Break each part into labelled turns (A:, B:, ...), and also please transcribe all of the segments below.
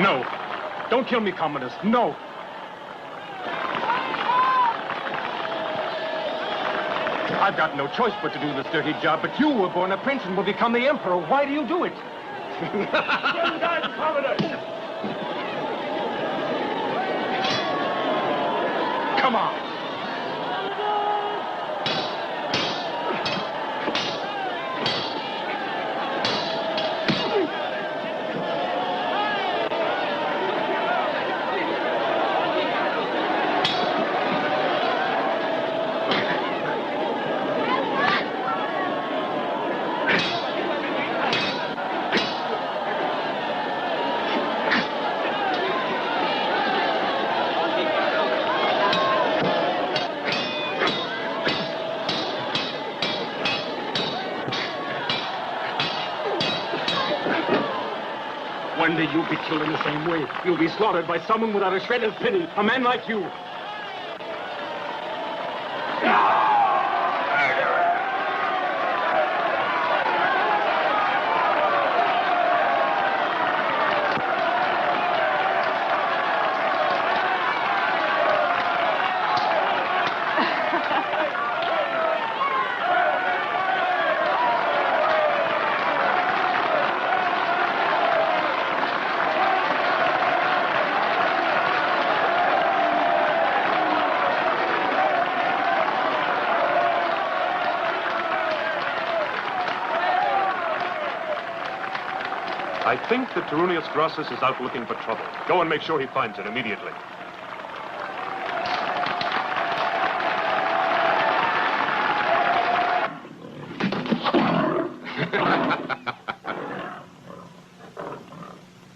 A: No. Don't kill me, Commodus. No. I've got no choice but to do this dirty job, but you were born a prince and will become the emperor. Why do you do it?
B: Well done, Commodus!
A: Come on. One day you'll be killed in the same way. You'll be slaughtered by someone without a shred of pity. A man like you.
C: I think that Tyrrhenius Grossus is out looking for trouble. Go and make sure he finds it immediately.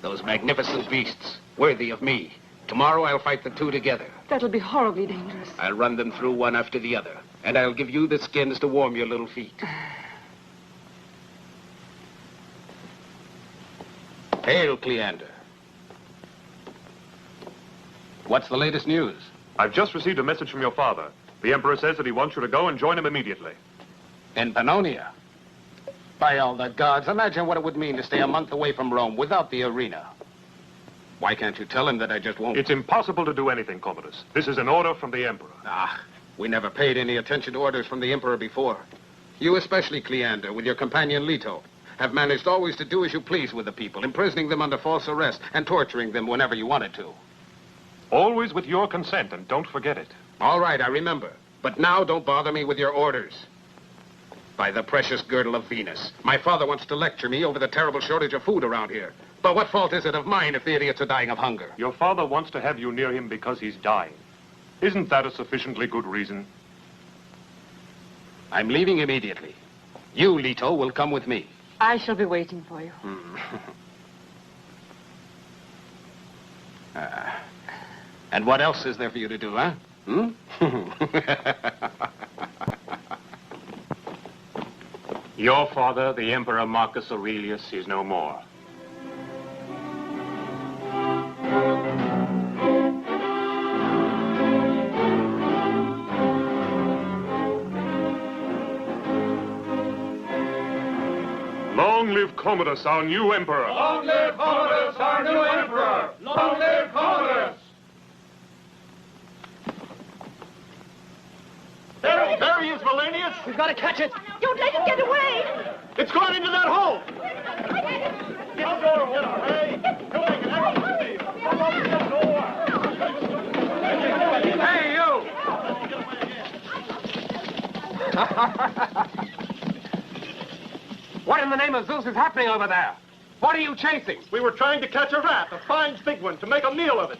D: Those magnificent beasts, worthy of me. Tomorrow I'll fight the two together.
E: That'll be horribly dangerous.
D: I'll run them through one after the other, and I'll give you the skins to warm your little feet. Hail, Cleander. What's the latest news?
C: I've just received a message from your father. The Emperor says that he wants you to go and join him immediately.
D: In Pannonia? By all the gods, imagine what it would mean to stay a month away from Rome without the arena. Why can't you tell him that I just won't?
C: It's impossible to do anything, Commodus. This is an order from the Emperor.
D: Ah, we never paid any attention to orders from the Emperor before. You especially, Cleander, with your companion Leto, have managed always to do as you please with the people, imprisoning them under false arrest and torturing them whenever you wanted to.
C: Always with your consent, and don't forget it.
D: All right, I remember. But now don't bother me with your orders. By the precious girdle of Venus, my father wants to lecture me over the terrible shortage of food around here. But what fault is it of mine if the idiots are dying of hunger?
C: Your father wants to have you near him because he's dying. Isn't that a sufficiently good reason?
D: I'm leaving immediately. You, Leto, will come with me.
E: I shall be waiting for you.
D: And what else is there for you to do, huh?
A: Your father, the Emperor Marcus Aurelius, is no more.
C: Long live Commodus, our new emperor!
B: Long live Commodus, our new emperor! Long live Commodus!
A: There he is, Valenius!
E: We've got to catch it. Don't let it get away.
A: It's gone into that hole! Hey, you! What in the name of Zeus is happening over there? What are you chasing?
F: We were trying to catch a rat, a fine big one, to make a meal of it.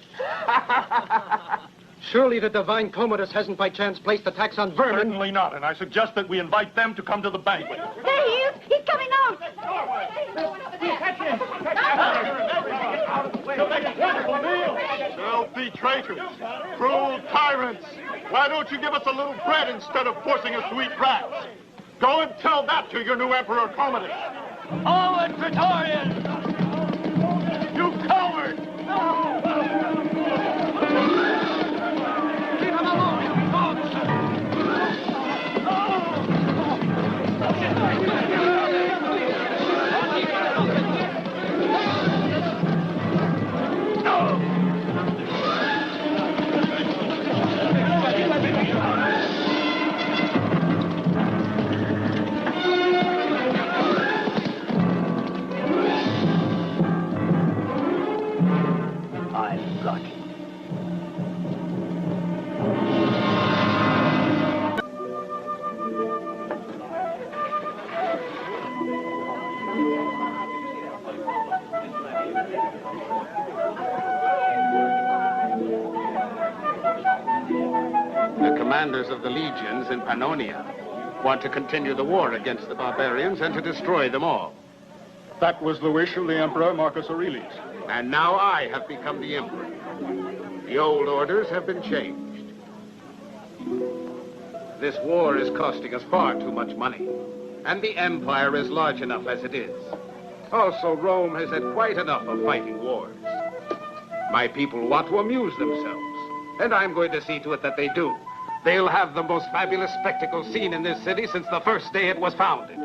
G: Surely the divine Commodus hasn't by chance placed the tax on vermin.
F: Certainly not, and I suggest that we invite them to come to the banquet.
E: There he is. He's coming out.
F: Filthy traitors, cruel tyrants. Why don't you give us a little bread instead of forcing us to eat rats? Go and tell that to your new Emperor Commodus.
B: Forward, Praetorians!
F: You coward!
B: Leave him alone, you dogs!
D: The commanders of the legions in Pannonia want to continue the war against the barbarians and to destroy them all.
F: That was the wish of the Emperor Marcus Aurelius.
D: And now I have become the emperor. The old orders have been changed. This war is costing us far too much money. And the empire is large enough as it is. Also, Rome has had quite enough of fighting wars. My people want to amuse themselves, and I'm going to see to it that they do. They'll have the most fabulous spectacle seen in this city since the first day it was founded.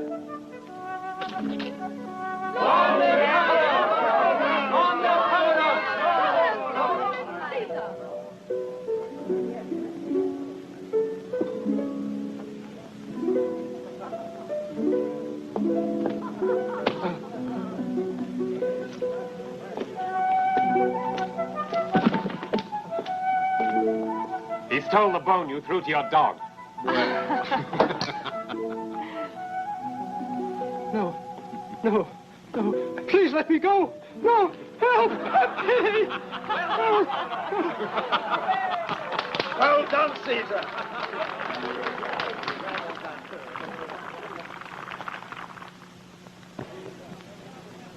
A: He stole the bone you threw to your dog.
G: No. No. No. Please let me go. No. Help. Please.
F: Well done, Caesar.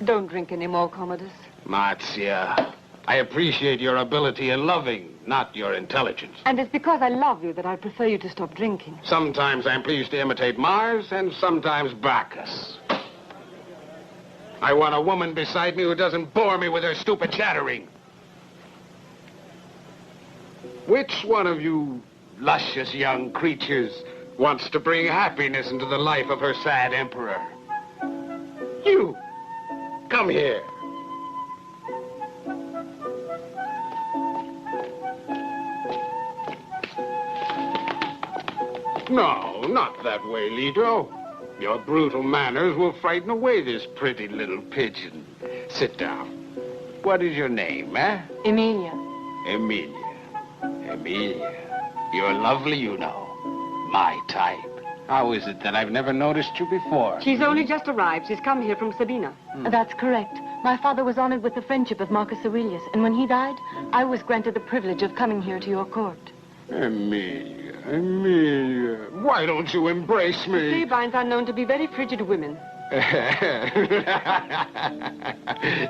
E: Don't drink any more, Commodus.
D: Marcia, I appreciate your ability in loving, not your intelligence.
E: And it's because I love you that I prefer you to stop drinking.
D: Sometimes I'm pleased to imitate Mars, and sometimes Bacchus. I want a woman beside me who doesn't bore me with her stupid chattering. Which one of you luscious young creatures wants to bring happiness into the life of her sad emperor? You, come here. No, not that way, Lido. Your brutal manners will frighten away this pretty little pigeon. Sit down. What is your name, eh?
E: Emilia.
D: Emilia. Emilia. You're lovely, you know. My type. How is it that I've never noticed you before?
E: She's only just arrived. She's come here from Sabina.
H: That's correct. My father was honored with the friendship of Marcus Aurelius, and when he died, I was granted the privilege of coming here to your court.
D: Emilia. Emilia, why don't you embrace me?
E: Sabines are known to be very frigid women.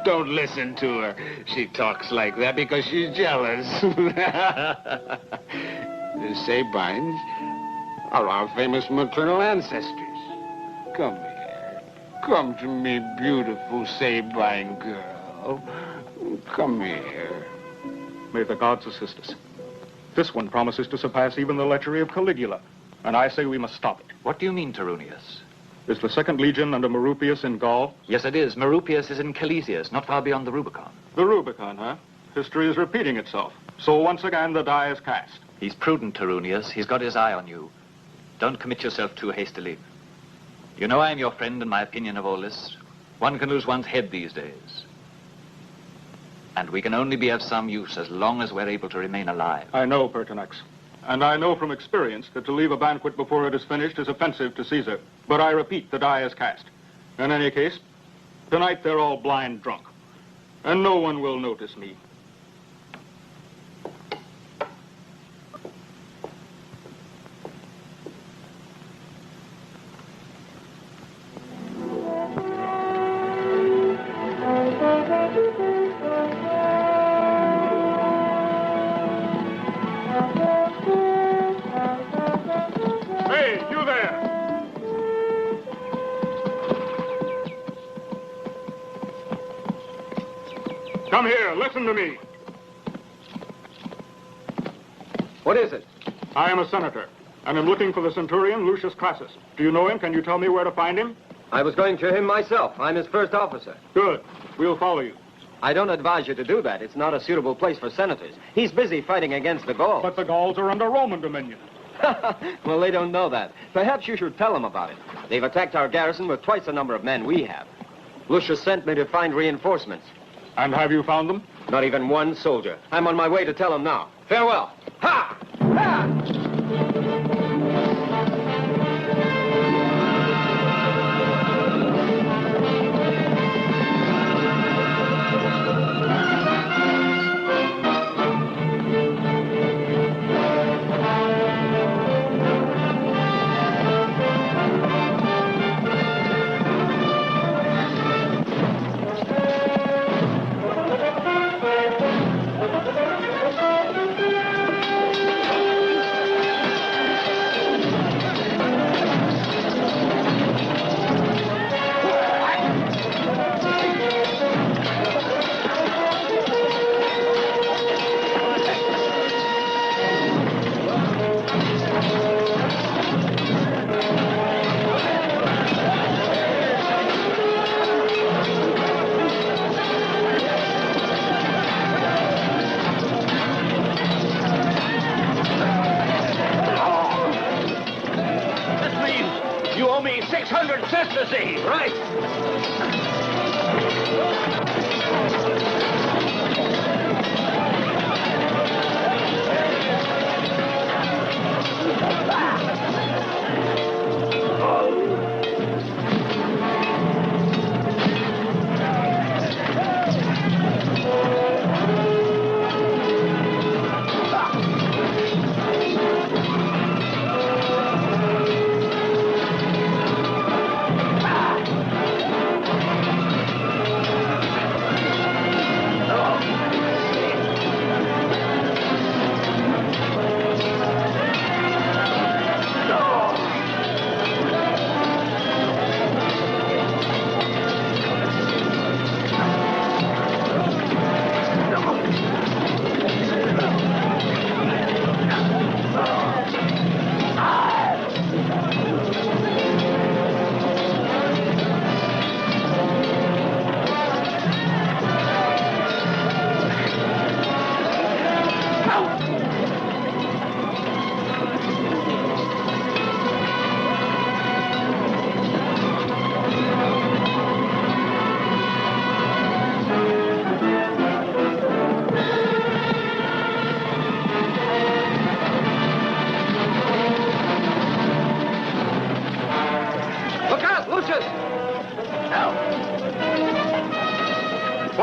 D: Don't listen to her. She talks like that because she's jealous. The Sabines are our famous maternal ancestors. Come here. Come to me, beautiful Sabine girl. Come here.
F: May the gods assist us. This one promises to surpass even the lechery of Caligula, and I say we must stop it.
I: What do you mean, Tarunius?
F: Is the Second Legion under Merupius in Gaul?
I: Yes, it is. Merupius is in Calesius, not far beyond the Rubicon.
F: The Rubicon, huh? History is repeating itself. So once again, the die is cast.
I: He's prudent, Tarunius. He's got his eye on you. Don't commit yourself too hastily. You know I am your friend, and my opinion of all this. One can lose one's head these days. And we can only be of some use as long as we're able to remain alive.
F: I know, Pertinax. And I know from experience that to leave a banquet before it is finished is offensive to Caesar. But I repeat, the die is cast. In any case, tonight they're all blind drunk. And no one will notice me. Come here, listen to me.
G: What is it?
F: I am a senator, and am looking for the centurion Lucius Crassus. Do you know him? Can you tell me where to find him?
G: I was going to him myself. I'm his first officer.
F: Good. We'll follow you.
G: I don't advise you to do that. It's not a suitable place for senators. He's busy fighting against the Gauls.
F: But the Gauls are under Roman dominion.
G: Well, they don't know that. Perhaps you should tell them about it. They've attacked our garrison with twice the number of men we have. Lucius sent me to find reinforcements.
F: And have you found them?
G: Not even one soldier. I'm on my way to tell him now. Farewell. Ha! Ha!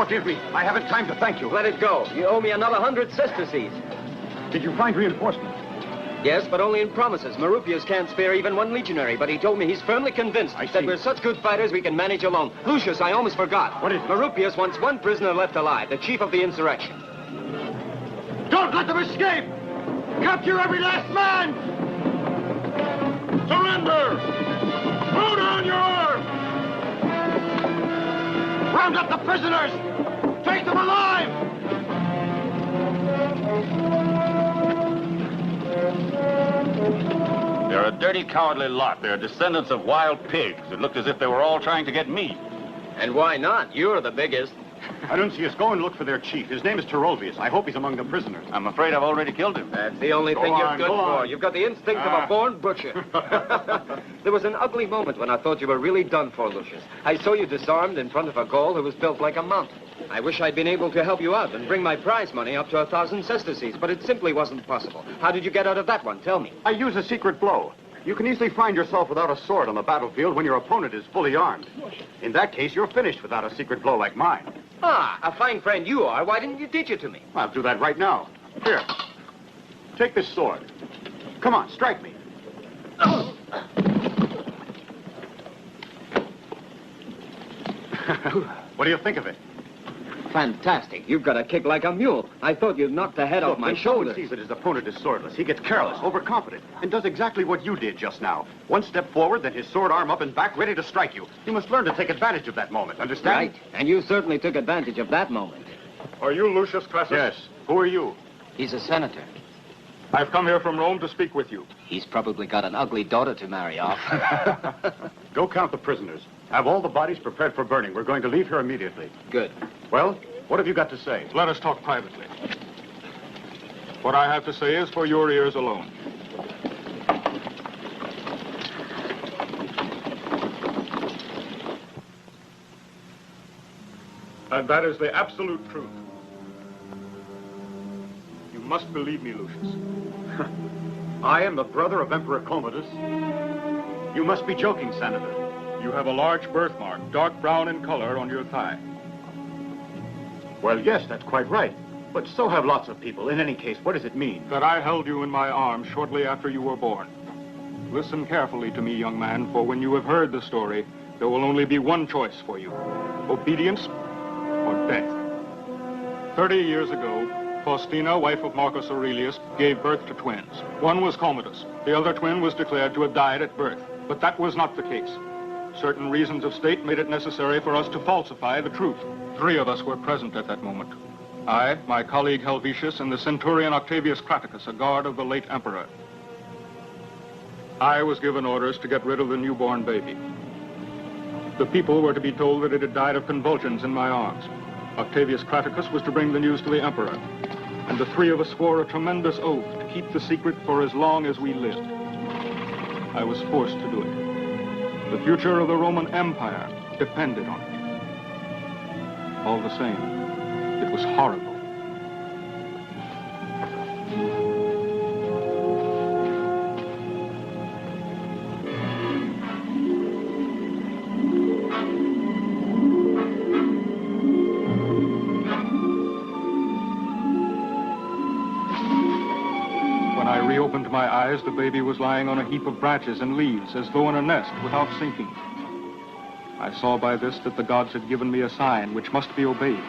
A: Forgive me. I haven't time to thank you.
G: Let it go. You owe me another 100 sesterces.
A: Did you find reinforcements?
G: Yes, but only in promises. Marupius can't spare even one legionary, but he told me he's firmly convinced that we're such good fighters we can manage alone. Lucius, I almost forgot.
A: What is it?
G: Marupius wants one prisoner left alive, the chief of the insurrection.
A: Don't let them escape! Capture every last man! Surrender! Throw down your arms! Round up the prisoners! Take them alive!
J: They're a dirty, cowardly lot. They're descendants of wild pigs. It looked as if they were all trying to get meat.
G: And why not? You're the biggest.
A: Anuncius, go and look for their chief. His name is Terolvius. I hope he's among the prisoners.
J: I'm afraid I've already killed him.
G: That's the only thing you're good for. You've got the instinct of a born butcher. There was an ugly moment when I thought you were really done for, Lucius. I saw you disarmed in front of a Gaul who was built like a mountain. I wish I'd been able to help you out and bring my prize money up to 1,000 sesterces, but it simply wasn't possible. How did you get out of that one? Tell me.
A: I use a secret blow. You can easily find yourself without a sword on the battlefield when your opponent is fully armed. In that case, you're finished without a secret blow like mine.
G: Ah, a fine friend you are. Why didn't you teach it to me?
A: I'll do that right now. Here. Take this sword. Come on, strike me. What do you think of it?
G: Fantastic. You've got a kick like a mule. I thought you'd knock the head off my shoulder.
A: When someone sees that his opponent is swordless, he gets careless, overconfident, and does exactly what you did just now. One step forward, then his sword arm up and back, ready to strike you. You must learn to take advantage of that moment, understand?
G: Right, and you certainly took advantage of that moment.
C: Are you Lucius Crassus?
A: Yes. Who are you?
G: He's a senator.
C: I've come here from Rome to speak with you.
G: He's probably got an ugly daughter to marry off.
A: Go count the prisoners. Have all the bodies prepared for burning. We're going to leave here immediately.
G: Good.
A: Well, what have you got to say?
C: Let us talk privately. What I have to say is for your ears alone. And that is the absolute truth. You must believe me, Lucius.
A: I am the brother of Emperor Commodus. You must be joking, Senator.
C: You have a large birthmark, dark brown in color, on your thigh.
A: Well, yes, that's quite right. But so have lots of people. In any case, what does it mean?
C: That I held you in my arms shortly after you were born. Listen carefully to me, young man, for when you have heard the story, there will only be one choice for you. Obedience or death. 30 years ago, Faustina, wife of Marcus Aurelius, gave birth to twins. One was Commodus. The other twin was declared to have died at birth. But that was not the case. Certain reasons of state made it necessary for us to falsify the truth. 3 of us were present at that moment. I, my colleague Helvetius, and the centurion Octavius Craticus, a guard of the late emperor. I was given orders to get rid of the newborn baby. The people were to be told that it had died of convulsions in my arms. Octavius Craticus was to bring the news to the emperor. And the 3 of us swore a tremendous oath to keep the secret for as long as we lived. I was forced to do it. The future of the Roman Empire depended on it. All the same, it was horrible. When I reopened my eyes, the baby was lying on a heap of branches and leaves, as though in a nest, without sinking. I saw by this that the gods had given me a sign which must be obeyed.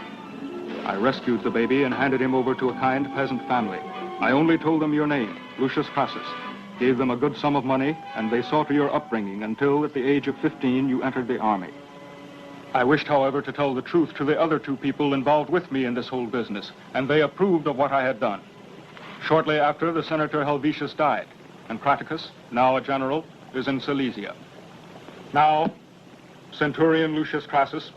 C: I rescued the baby and handed him over to a kind peasant family. I only told them your name, Lucius Crassus, gave them a good sum of money, and they saw to your upbringing until, at the age of 15, you entered the army. I wished, however, to tell the truth to the other 2 people involved with me in this whole business, and they approved of what I had done. Shortly after, the Senator Helvetius died, and Craticus, now a general, is in Silesia. Now, Centurion Lucius Crassus,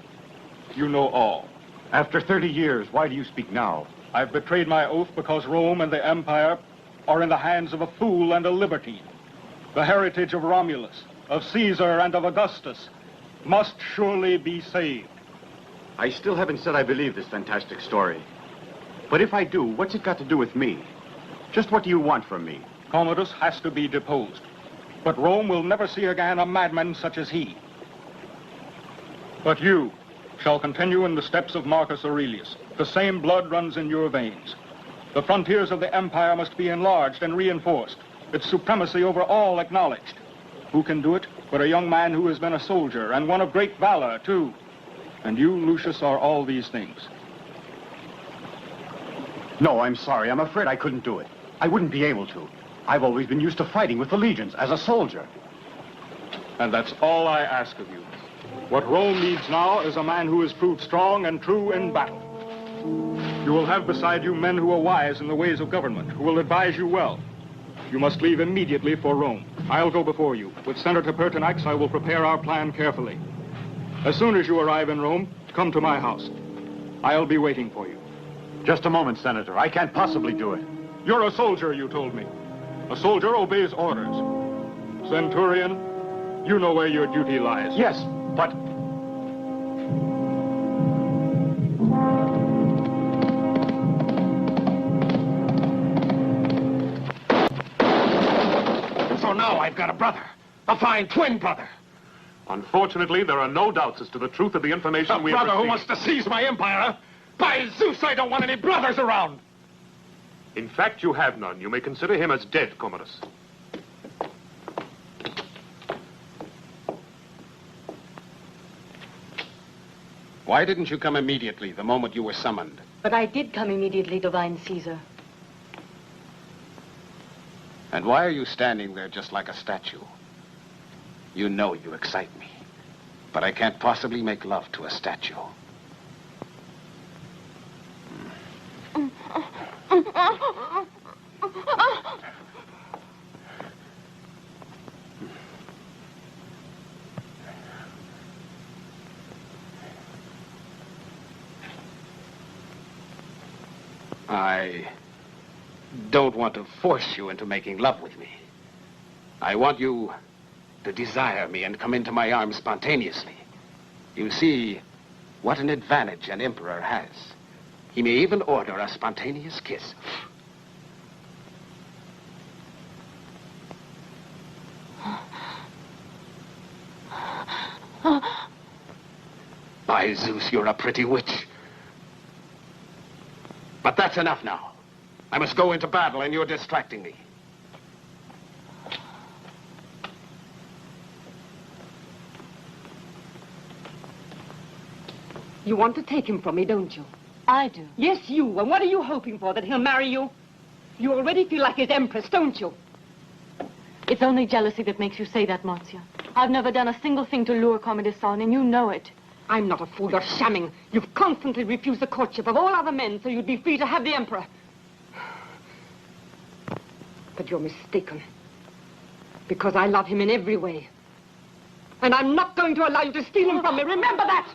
C: you know all.
A: After 30 years, why do you speak now?
C: I've betrayed my oath because Rome and the Empire are in the hands of a fool and a libertine. The heritage of Romulus, of Caesar, and of Augustus must surely be saved.
A: I still haven't said I believe this fantastic story. But if I do, what's it got to do with me? Just what do you want from me?
C: Commodus has to be deposed. But Rome will never see again a madman such as he. But you, shall continue in the steps of Marcus Aurelius. The same blood runs in your veins. The frontiers of the empire must be enlarged and reinforced, its supremacy over all acknowledged. Who can do it but a young man who has been a soldier, and one of great valor, too? And you, Lucius, are all these things.
A: No, I'm sorry. I'm afraid I couldn't do it. I wouldn't be able to. I've always been used to fighting with the legions as a soldier.
C: And that's all I ask of you. What Rome needs now is a man who has proved strong and true in battle. You will have beside you men who are wise in the ways of government, who will advise you well. You must leave immediately for Rome. I'll go before you. With Senator Pertinax, I will prepare our plan carefully. As soon as you arrive in Rome, come to my house. I'll be waiting for you.
A: Just a moment, Senator. I can't possibly do it.
C: You're a soldier, you told me. A soldier obeys orders. Centurion, you know where your duty lies.
A: Yes, but...
D: So now I've got a brother. A fine twin brother.
F: Unfortunately, there are no doubts as to the truth of the information we have
D: received. A brother who wants to seize my empire? By Zeus, I don't want any brothers around.
F: In fact, you have none. You may consider him as dead, Commodus.
D: Why didn't you come immediately, the moment you were summoned?
H: But I did come immediately, divine Caesar.
D: And why are you standing there just like a statue? You know you excite me. But I can't possibly make love to a statue. I don't want to force you into making love with me. I want you to desire me and come into my arms spontaneously. You see what an advantage an emperor has. He may even order a spontaneous kiss. By Zeus, you're a pretty witch. But that's enough now. I must go into battle, and you're distracting me.
E: You want to take him from me, don't you?
H: I do.
E: Yes, you. And what are you hoping for, that he'll marry you? You already feel like his empress, don't you?
H: It's only jealousy that makes you say that, Marcia. I've never done a single thing to lure Commodus on, and you know it.
E: I'm not a fool. You're shamming. You've constantly refused the courtship of all other men so you'd be free to have the emperor. But you're mistaken. Because I love him in every way. And I'm not going to allow you to steal him from me. Remember that!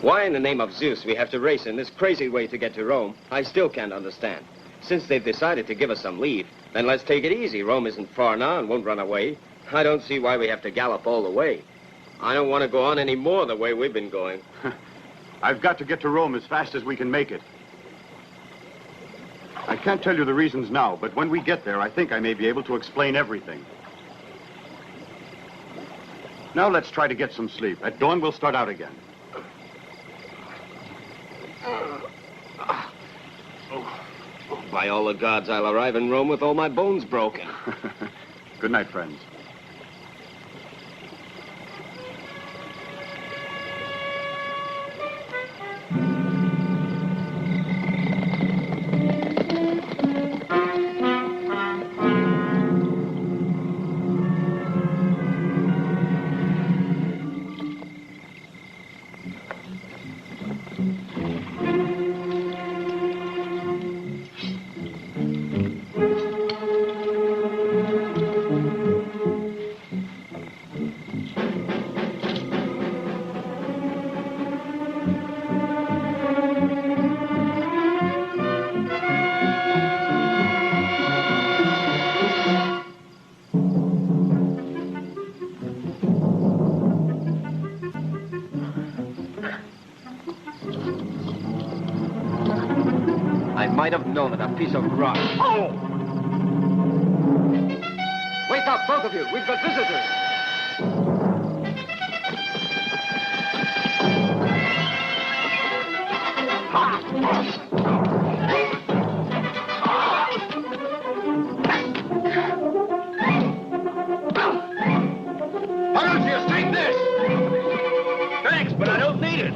G: Why in the name of Zeus we have to race in this crazy way to get to Rome, I still can't understand. Since they've decided to give us some leave, then let's take it easy. Rome isn't far now and won't run away. I don't see why we have to gallop all the way. I don't want to go on any more the way we've been going.
A: I've got to get to Rome as fast as we can make it. I can't tell you the reasons now, but when we get there, I think I may be able to explain everything. Now let's try to get some sleep. At dawn, we'll start out again.
G: By all the gods, I'll arrive in Rome with all my bones broken.
A: Good night, friends.
G: I might have known it, a piece of rock.
A: Oh!
G: Wake up, both of you. We've got visitors.
A: Anuntius, take this!
J: Thanks, but I don't need it.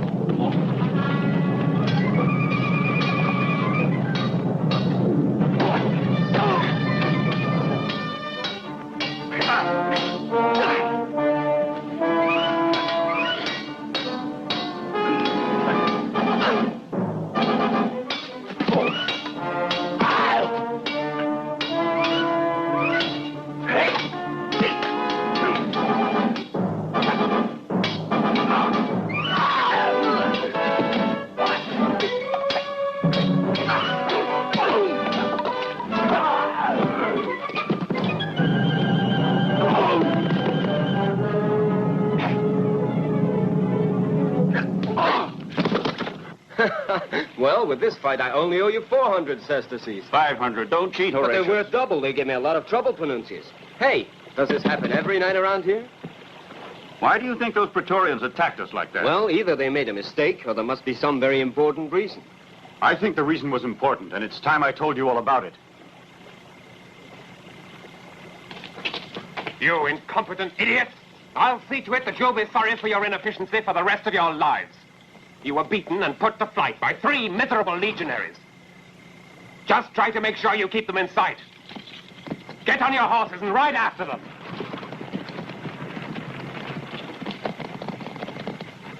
G: Well, with this fight, I only owe you 400 sesterces.
J: 500. Don't cheat,
G: But
J: Horatius.
G: they're worth double. They give me a lot of trouble, Panuncius. Hey, does this happen every night around here?
J: Why do you think those Praetorians attacked us like that?
G: Well, either they made a mistake, or there must be some very important reason.
A: I think the reason was important, and it's time I told you all about it.
D: You incompetent idiot! I'll see to it that you'll be sorry for your inefficiency for the rest of your lives. You were beaten and put to flight by 3 miserable legionaries. Just try to make sure you keep them in sight. Get on your horses and ride after them.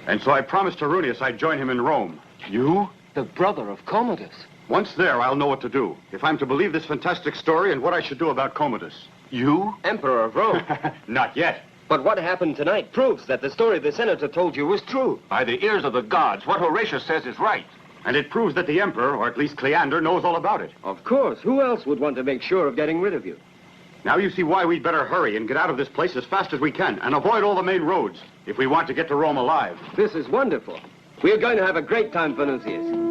A: And so I promised Tarunius I'd join him in Rome. You?
G: The brother of Commodus.
A: Once there, I'll know what to do. If I'm to believe this fantastic story and what I should do about Commodus. You?
G: Emperor of Rome.
A: Not yet.
G: But what happened tonight proves that the story the senator told you was true.
J: By the ears of the gods, what Horatius says is right.
A: And it proves that the Emperor, or at least Cleander, knows all about it.
G: Of course. Who else would want to make sure of getting rid of you?
A: Now you see why we'd better hurry and get out of this place as fast as we can and avoid all the main roads if we want to get to Rome alive.
G: This is wonderful. We're going to have a great time, Panuncius.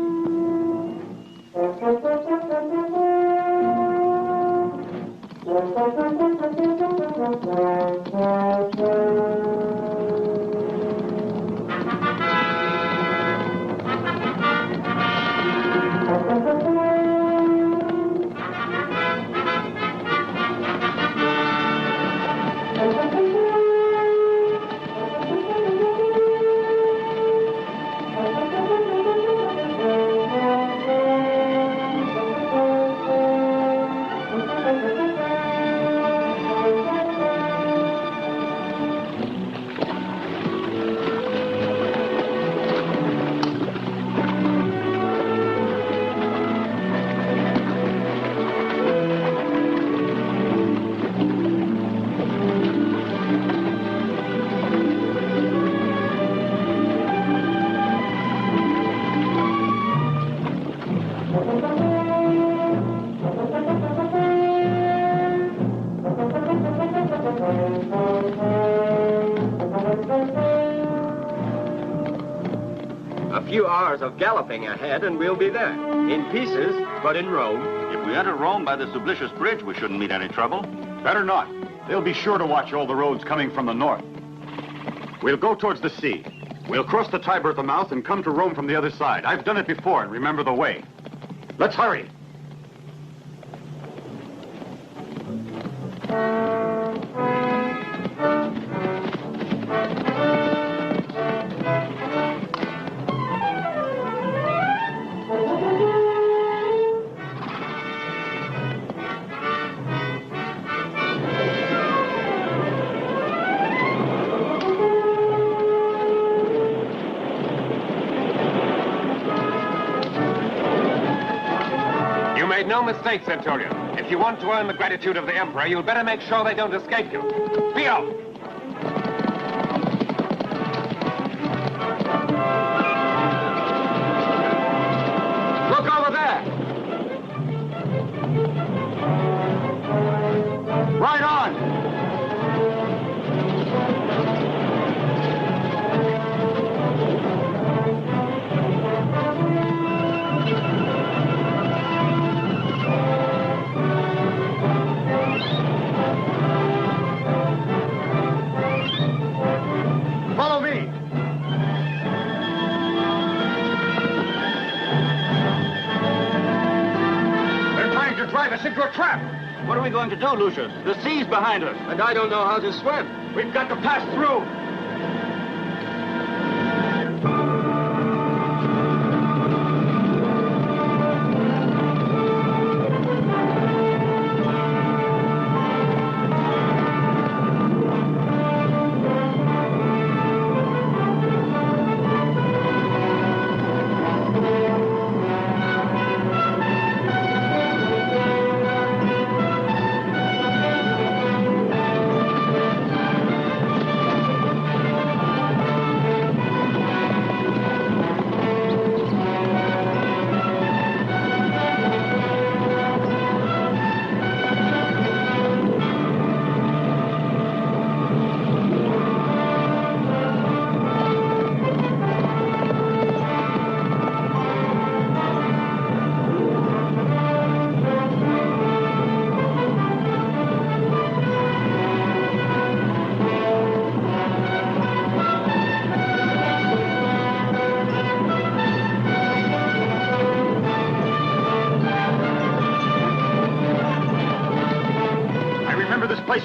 G: Of galloping ahead, and we'll be there. In pieces, but in Rome.
J: If we enter Rome by the Sublicious Bridge, we shouldn't meet any trouble.
A: Better not. They'll be sure to watch all the roads coming from the north. We'll go towards the sea. We'll cross the Tiber at the mouth and come to Rome from the other side. I've done it before and remember the way. Let's hurry.
D: No mistake, Centurion. If you want to earn the gratitude of the Emperor, you'll better make sure they don't escape you. Be off!
G: Look over there!
A: Right on! us into a trap.
J: What are we going to do, Lucius? The sea's behind us.
G: And I don't know how to swim.
A: We've got to pass through.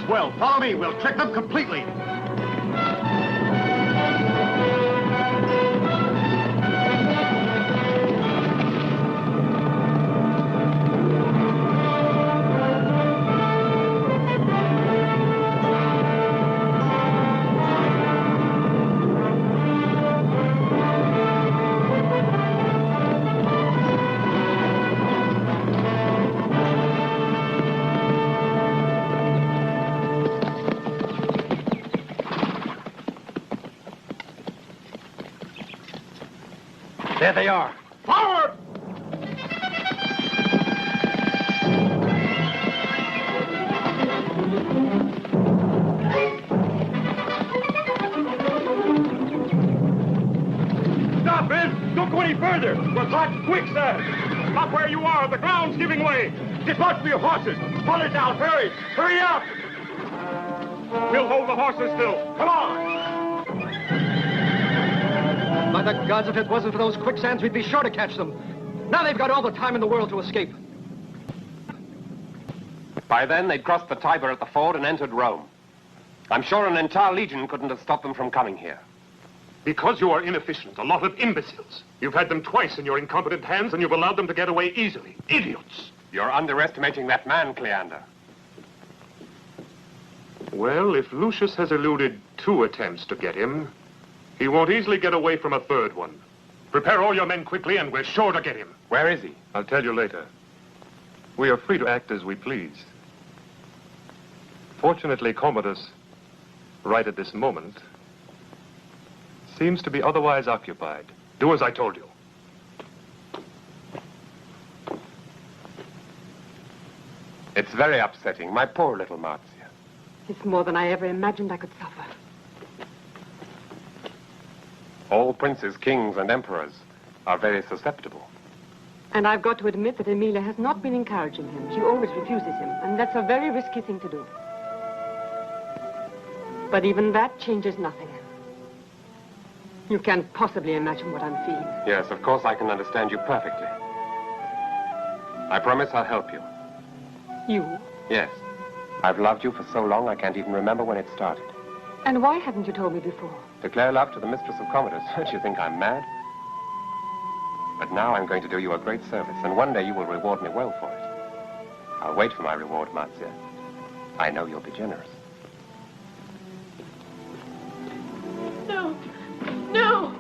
A: Well, follow me. We'll trick them completely. There they are. Forward!
F: Stop, Ben! Don't go any further! We're caught in quicksand! Stop where you are! The ground's giving way! Dismount for your horses! Pull it down! Hurry! Hurry up! We'll hold the horses still. Come on!
G: By the gods, if it wasn't for those quicksands, we'd be sure to catch them. Now they've got all the time in the world to escape.
K: By then, they'd crossed the Tiber at the ford and entered Rome. I'm sure an entire legion couldn't have stopped them from coming here.
F: Because you are inefficient, a lot of imbeciles. You've had them twice in your incompetent hands, and you've allowed them to get away easily. Idiots!
K: You're underestimating that man, Cleander.
F: Well, if Lucius has eluded 2 attempts to get him, he won't easily get away from a 3rd one. Prepare all your men quickly, and we're sure to get him.
K: Where is he?
F: I'll tell you later. We are free to act as we please. Fortunately, Commodus, right at this moment, seems to be otherwise occupied. Do as I told you.
K: It's very upsetting. My poor little Marzia.
E: It's more than I ever imagined I could suffer.
K: All princes, kings, and emperors are very susceptible.
E: And I've got to admit that Emilia has not been encouraging him. She always refuses him, and that's a very risky thing to do. But even that changes nothing. You can't possibly imagine what I'm feeling.
K: Yes, of course I can understand you perfectly. I promise I'll help you.
E: You?
K: Yes. I've loved you for so long I can't even remember when it started.
E: And why haven't you told me before?
K: Declare love to the mistress of Commodus. Don't you think I'm mad? But now I'm going to do you a great service, and one day you will reward me well for it. I'll wait for my reward, Marzia. I know you'll be generous.
H: No. No!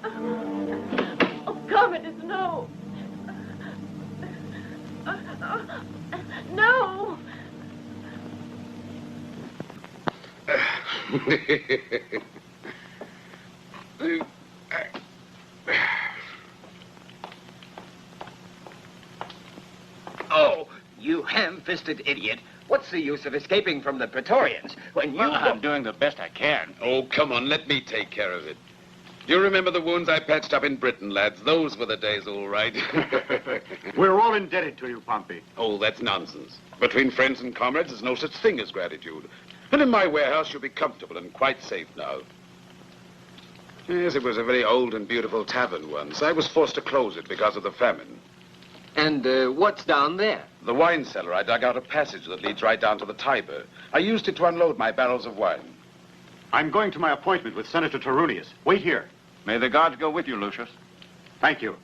H: Oh, Commodus, no! No!
L: Oh, you ham-fisted idiot. What's the use of escaping from the Praetorians when you...
J: Well, I'm doing the best I can.
D: Oh, come on, let me take care of it. Do you remember the wounds I patched up in Britain, lads? Those were the days, all right.
A: We're all indebted to you, Pompey.
D: Oh, that's nonsense. Between friends and comrades, there's no such thing as gratitude. And in my warehouse, you'll be comfortable and quite safe now. Yes, it was a very old and beautiful tavern once. I was forced to close it because of the famine.
L: And what's down there?
D: The wine cellar. I dug out a passage that leads right down to the Tiber. I used it to unload my barrels of wine.
A: I'm going to my appointment with Senator Tarunius. Wait here.
J: May the gods go with you, Lucius.
A: Thank you.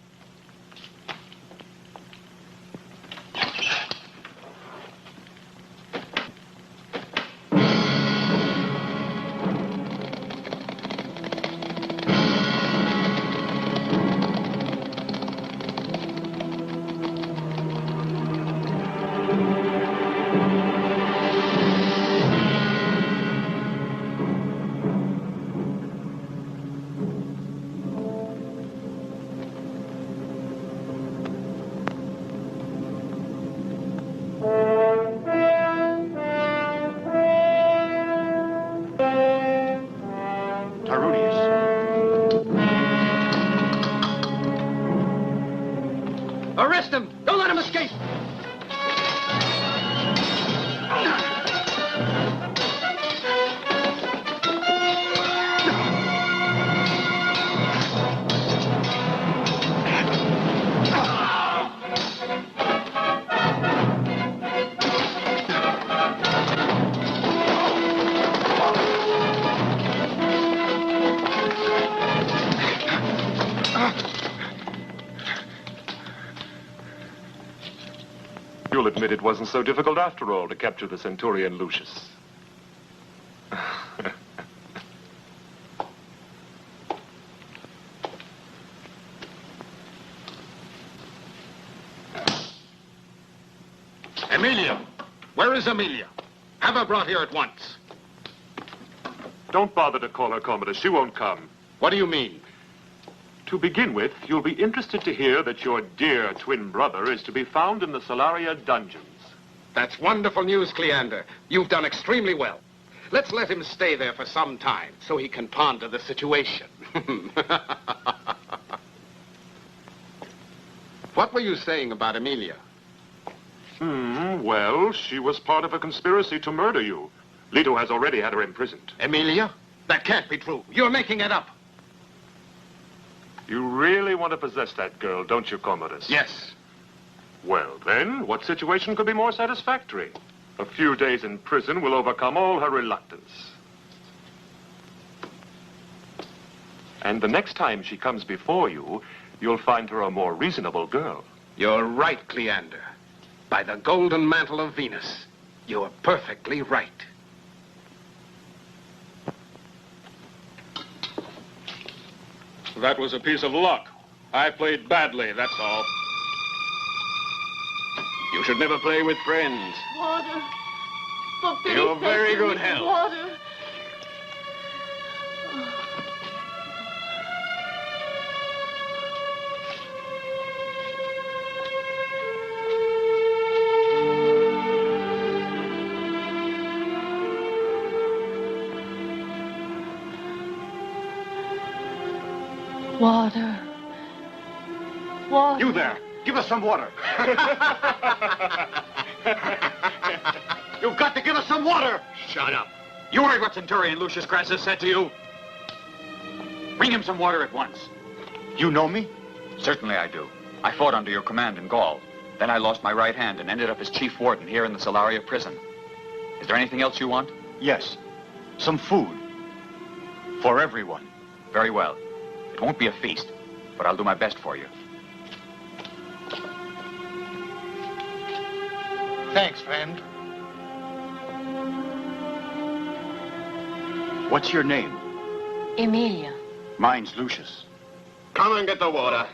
L: Arrest him! Don't let him escape!
M: You'll admit it wasn't so difficult after all to capture the Centurion Lucius.
D: Emilia! Where is Emilia? Have her brought here at once.
M: Don't bother to call her, Commodus. She won't come.
D: What do you mean?
M: To begin with, you'll be interested to hear that your dear twin brother is to be found in the Salaria dungeons.
D: That's wonderful news, Cleander. You've done extremely well. Let's let him stay there for some time so he can ponder the situation. What were you saying about Emilia?
M: Well, she was part of a conspiracy to murder you. Leto has already had her imprisoned.
D: Emilia? That can't be true. You're making it up.
M: You really want to possess that girl, don't you, Commodus?
D: Yes.
M: Well, then, what situation could be more satisfactory? A few days in prison will overcome all her reluctance. And the next time she comes before you, you'll find her a more reasonable girl.
D: You're right, Cleander. By the golden mantle of Venus, you're perfectly right.
C: That was a piece of luck. I played badly, that's all.
J: You should never play with friends.
H: Water. For pity's
J: You're
H: sake,
J: very
H: give
J: good
H: me
J: help.
H: Water. Water. Water.
A: You there. Give us some water. You've got to give us some water.
J: Shut up.
A: You heard what Centurion Lucius Crassus said to you. Bring him some water at once.
N: You know me?
O: Certainly I do. I fought under your command in Gaul. Then I lost my right hand and ended up as chief warden here in the Salaria prison. Is there anything else you want?
N: Yes. Some food. For everyone.
O: Very well. It won't be a feast, but I'll do my best for you.
N: Thanks, friend. What's your name?
H: Emilia.
N: Mine's Lucius.
J: Come and get the water.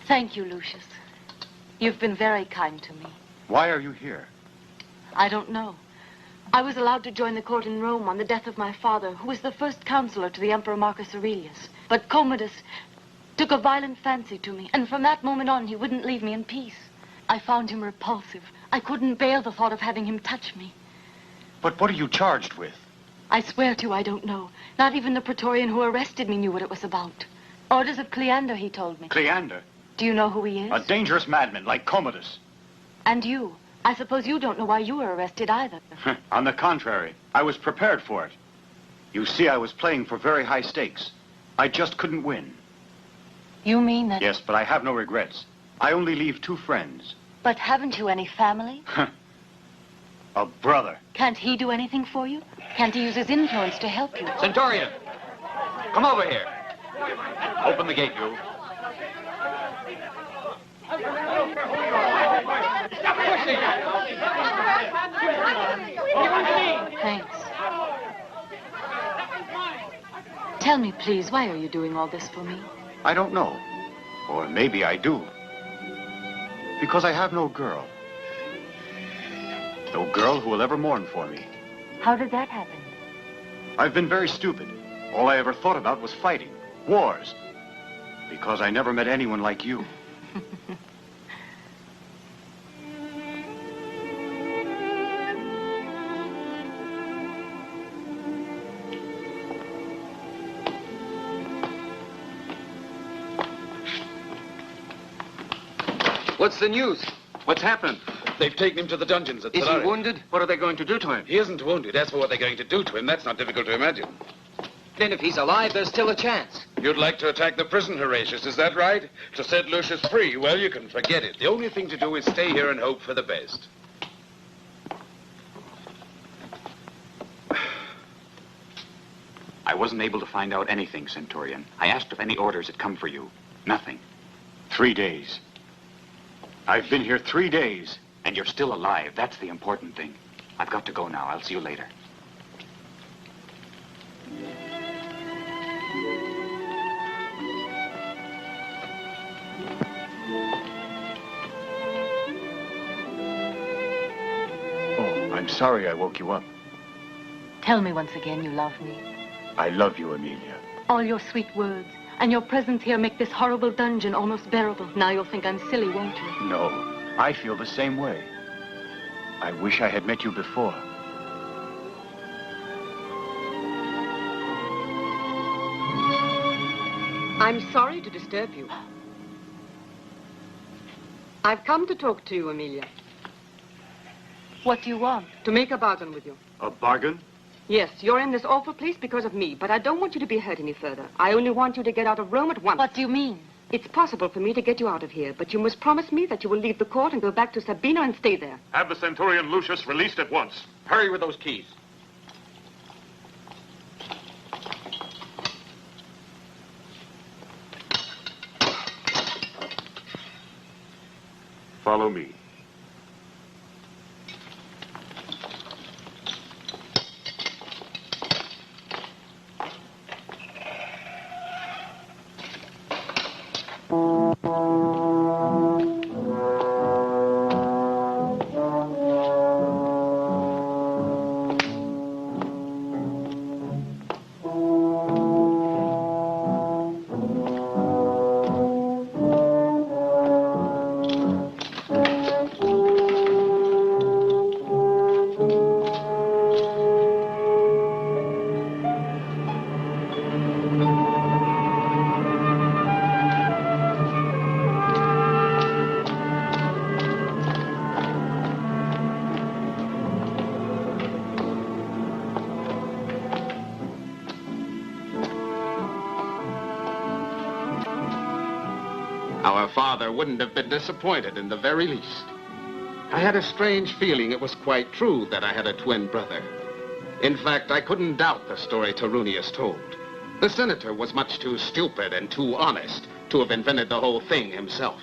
H: Thank you, Lucius. You've been very kind to me.
N: Why are you here?
H: I don't know. I was allowed to join the court in Rome on the death of my father, who was the first counselor to the Emperor Marcus Aurelius. But Commodus took a violent fancy to me, and from that moment on, he wouldn't leave me in peace. I found him repulsive. I couldn't bear the thought of having him touch me.
N: But what are you charged with?
H: I swear to you, I don't know. Not even the Praetorian who arrested me knew what it was about. Orders of Cleander, he told me.
N: Cleander?
H: Do you know who he is?
N: A dangerous madman like Commodus.
H: And you? I suppose you don't know why you were arrested either.
N: On the contrary, I was prepared for it. You see, I was playing for very high stakes. I just couldn't win.
H: You mean that...
N: Yes, but I have no regrets. I only leave 2 friends.
H: But haven't you any family?
N: A brother.
H: Can't he do anything for you? Can't he use his influence to help you?
O: Centurion! Come over here. Open the gate, you.
H: Thanks. Tell me, please, why are you doing all this for me?
N: I don't know. Or maybe I do. Because I have no girl. No girl who will ever mourn for me.
H: How did that happen?
N: I've been very stupid. All I ever thought about was fighting. Wars. Because I never met anyone like you.
G: What's the news?
D: What's happened? They've taken him to the dungeons at
G: Is he
D: Solari.
G: wounded?
D: What are they going to do to him? He isn't wounded. As for what they're going to do to him, that's not difficult to imagine.
G: Then if he's alive, there's still a chance.
D: You'd like to attack the prison, Horatius, is that right? To set Lucius free? Well, you can forget it. The only thing to do is stay here and hope for the best.
O: I wasn't able to find out anything, Centurion. I asked if any orders had come for you. Nothing.
N: 3 days. I've been here 3 days.
O: And you're still alive. That's the important thing. I've got to go now. I'll see you later.
N: Oh, I'm sorry I woke you up.
H: Tell me once again you love me.
N: I love you, Amelia.
H: All your sweet words and your presence here make this horrible dungeon almost bearable. Now you'll think I'm silly, won't you?
N: No, I feel the same way. I wish I had met you before.
E: I'm sorry to disturb you. I've come to talk to you, Amelia.
H: What do you want?
E: To make a bargain with you.
N: A bargain?
E: Yes, you're in this awful place because of me, but I don't want you to be hurt any further. I only want you to get out of Rome at once.
H: What do you mean?
E: It's possible for me to get you out of here, but you must promise me that you will leave the court and go back to Sabina and stay there.
M: Have the Centurion Lucius released at once.
D: Hurry with those keys.
M: Follow me.
D: Our father wouldn't have been disappointed in the very least. I had a strange feeling it was quite true that I had a twin brother. In fact, I couldn't doubt the story Tarunius told. The senator was much too stupid and too honest to have invented the whole thing himself.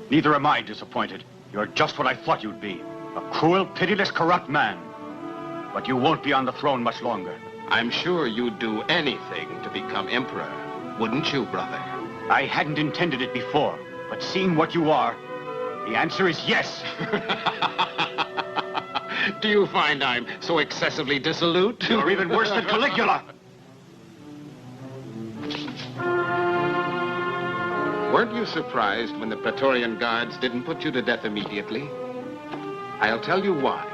N: Neither am I disappointed. You're just what I thought you'd be. A cruel, pitiless, corrupt man. But you won't be on the throne much longer.
D: I'm sure you'd do anything to become emperor, wouldn't you, brother?
N: I hadn't intended it before, but seeing what you are, the answer is yes.
D: Do you find I'm so excessively dissolute?
N: You're even worse than Caligula.
D: Weren't you surprised when the Praetorian guards didn't put you to death immediately? I'll tell you why.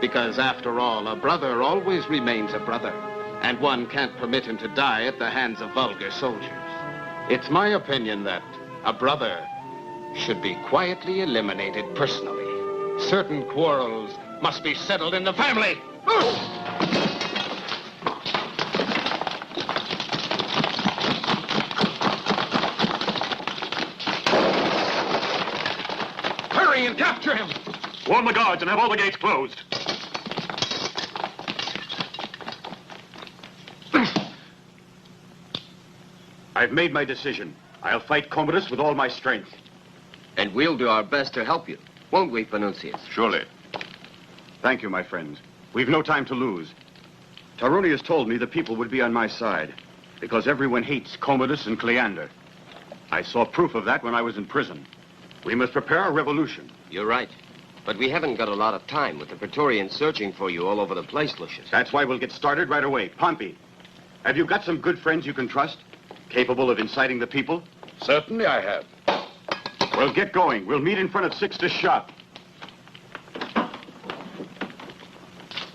D: Because after all, a brother always remains a brother, and one can't permit him to die at the hands of vulgar soldiers. It's my opinion that A brother should be quietly eliminated personally. Certain quarrels must be settled in the family. Hurry and capture him!
M: Warn the guards and have all the gates closed.
A: I've made my decision. I'll fight Commodus with all my strength.
G: And we'll do our best to help you, won't we, Panucius?
N: Surely. Thank you, my friends. We've no time to lose. Tarunius told me the people would be on my side, because everyone hates Commodus and Cleander. I saw proof of that when I was in prison. We must prepare a revolution.
G: You're right. But we haven't got a lot of time with the Praetorians searching for you all over the place, Lucius.
N: That's why we'll get started right away. Pompey, have you got some good friends you can trust? Capable of inciting the people?
D: Certainly I have.
N: Well, get going. We'll meet in front of Sixtus' shop.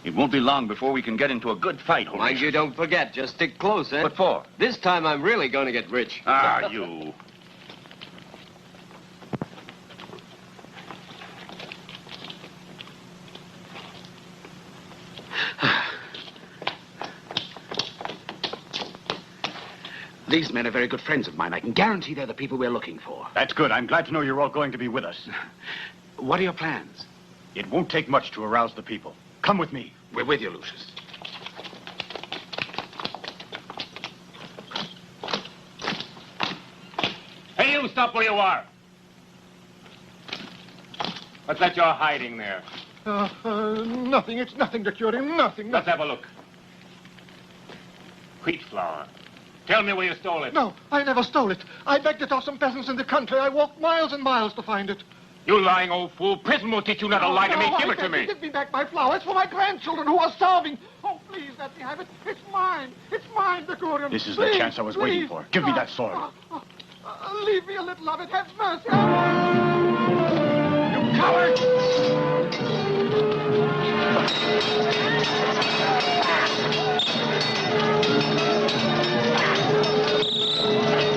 J: It won't be long before we can get into a good fight, Horatius.
G: Mind you, don't forget. Just stick close, eh?
J: What for?
G: This time I'm really going to get rich.
J: Ah, you.
P: These men are very good friends of mine. I can guarantee they're the people we're looking for.
N: That's good. I'm glad to know you're all going to be with us.
P: What are your plans?
N: It won't take much to arouse the people. Come with me.
P: We're with you, Lucius.
Q: Hey, you, stop where you are. What's that you're hiding there?
C: Nothing. It's nothing to cure him. Nothing.
Q: Let's have a look. Wheat flour. Tell me where you stole it.
C: No, I never stole it. I begged it off some peasants in the country. I walked miles and miles to find it.
Q: You lying old fool. Prison will teach you not to lie to me. Give it to me.
C: Give me back my flour. It's for my grandchildren who are starving. Oh, please, let me have it. It's mine. It's mine, Decurion.
N: This is the chance I was waiting for. Give me that sword.
C: Leave me a little of it. Have mercy.
N: You coward!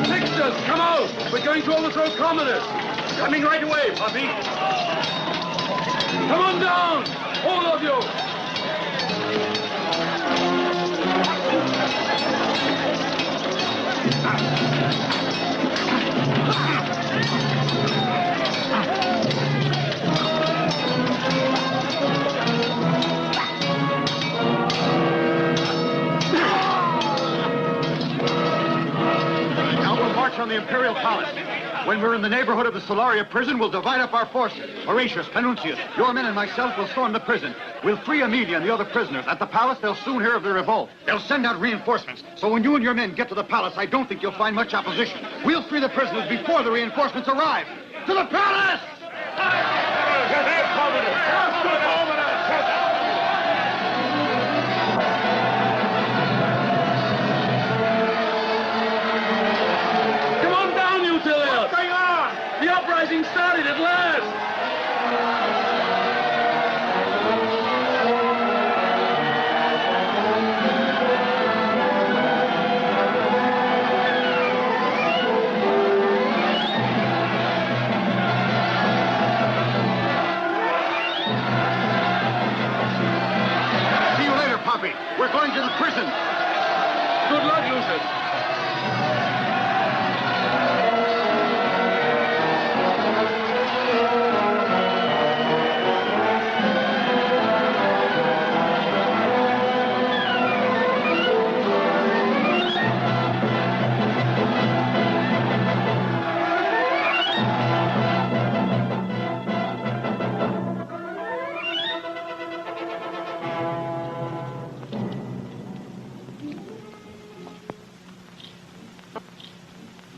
B: Sixtus, come out! We're going to overthrow Commodus! Coming right away, Pompey! Come on down! All of you!
A: Now we'll march on the Imperial Palace. When we're in the neighborhood of the Salaria prison, we'll divide up our forces. Horatius, Panucius, your men and myself will storm the prison. We'll free Amelia and the other prisoners. At the palace, they'll soon hear of the revolt. They'll send out reinforcements. So when you and your men get to the palace, I don't think you'll find much opposition. We'll free the prisoners before the reinforcements arrive. To the palace!
B: The uprising started at last!
A: See you later, Pompey. We're going to the prison.
B: Good luck, Lucius.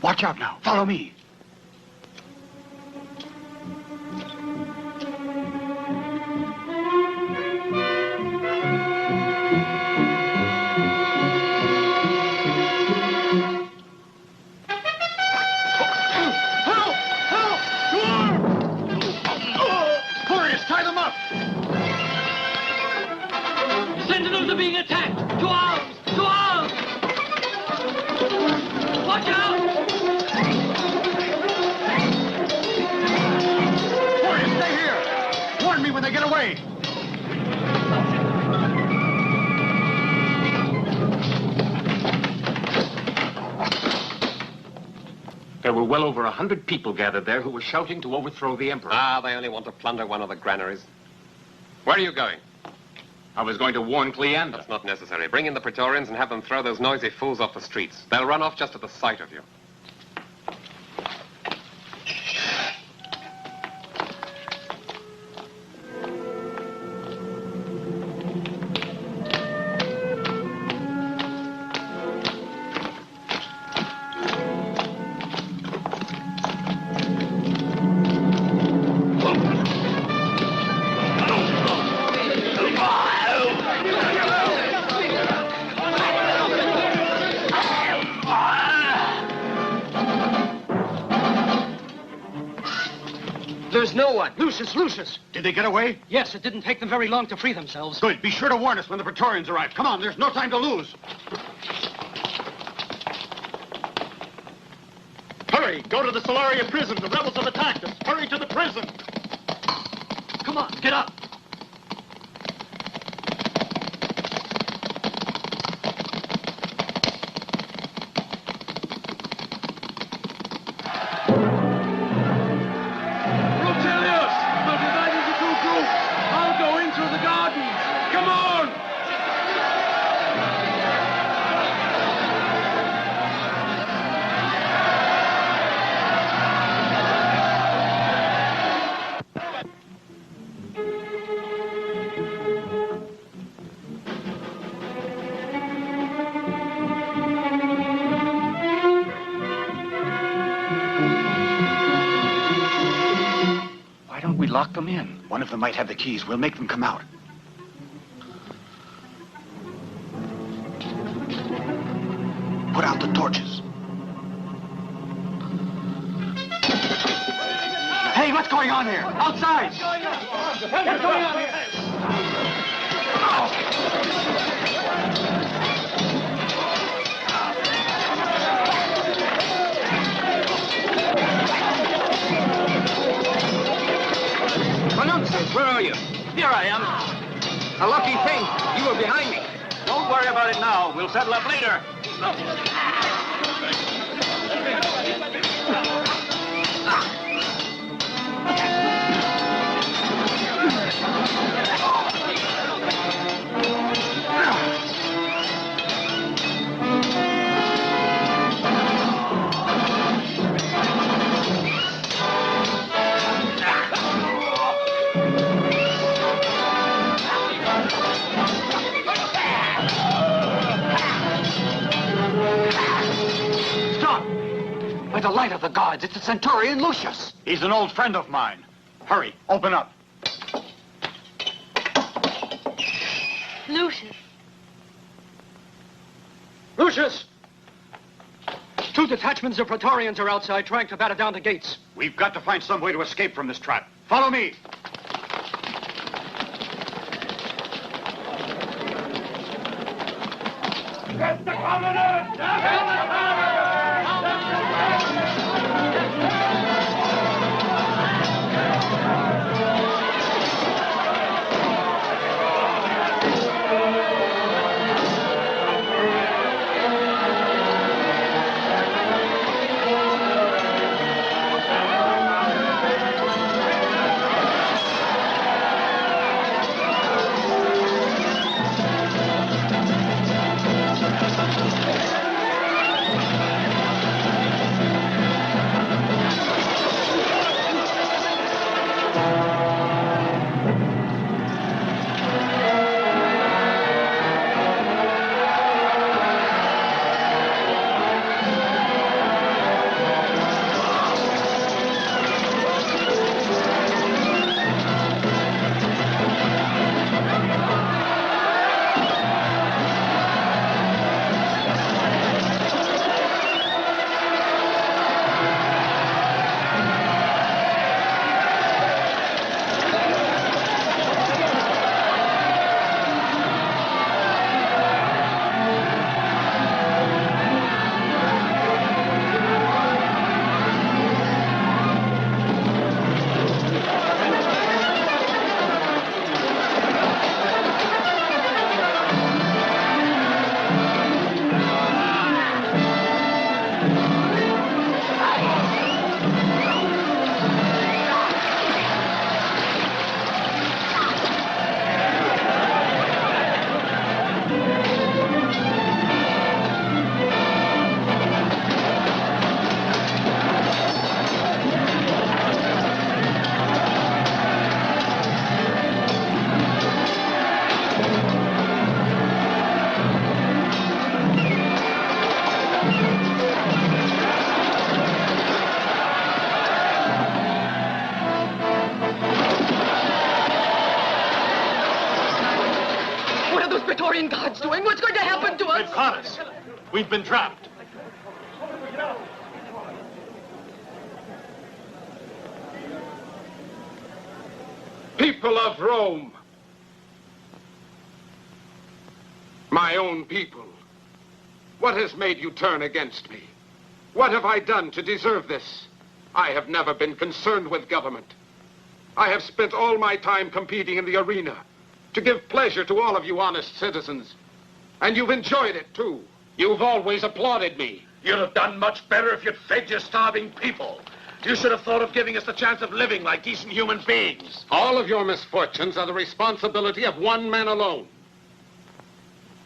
A: Watch out now. Follow me.
B: Sentinels are being attacked! To arms! To arms! Watch out!
N: away!
Q: There were well over 100 people gathered there who were shouting to overthrow the Emperor.
K: Ah, they only want to plunder one of the granaries. Where are you going?
Q: I was going to warn Cleander.
K: That's not necessary. Bring in the Praetorians and have them throw those noisy fools off the streets. They'll run off just at the sight of you.
L: There's no one. Lucius!
N: Did they get away?
L: Yes, it didn't take them very long to free themselves.
N: Good. Be sure to warn us when the Praetorians arrive. Come on, there's no time to lose.
F: Hurry! Go to the Salaria prison. The rebels have attacked us. Hurry to the prison.
L: Come on, get up.
P: We lock them in.
N: One of them might have the keys. We'll make them come out. Put out the torches. Hey, what's going on here? Outside!
L: What's going on here?
G: Where are you?
L: Here I am.
G: A lucky thing. You were behind me.
J: Don't worry about it now. We'll settle up later.
N: By the light of the gods, it's the Centurion Lucius. He's an old friend of mine. Hurry, open up.
H: Lucius.
L: Lucius! 2 detachments of Praetorians are outside trying to batter down the gates.
N: We've got to find some way to escape from this trap. Follow me.
B: Get the Commandant! Get the Commandant!
E: Praetorian Guards doing? What's going to happen to us?
Q: They've caught us. We've been trapped.
D: People of Rome. My own people. What has made you turn against me? What have I done to deserve this? I have never been concerned with government. I have spent all my time competing in the arena to give pleasure to all of you honest citizens. And you've enjoyed it, too. You've always applauded me.
Q: You'd have done much better if you'd fed your starving people. You should have thought of giving us the chance of living like decent human beings.
D: All of your misfortunes are the responsibility of one man alone.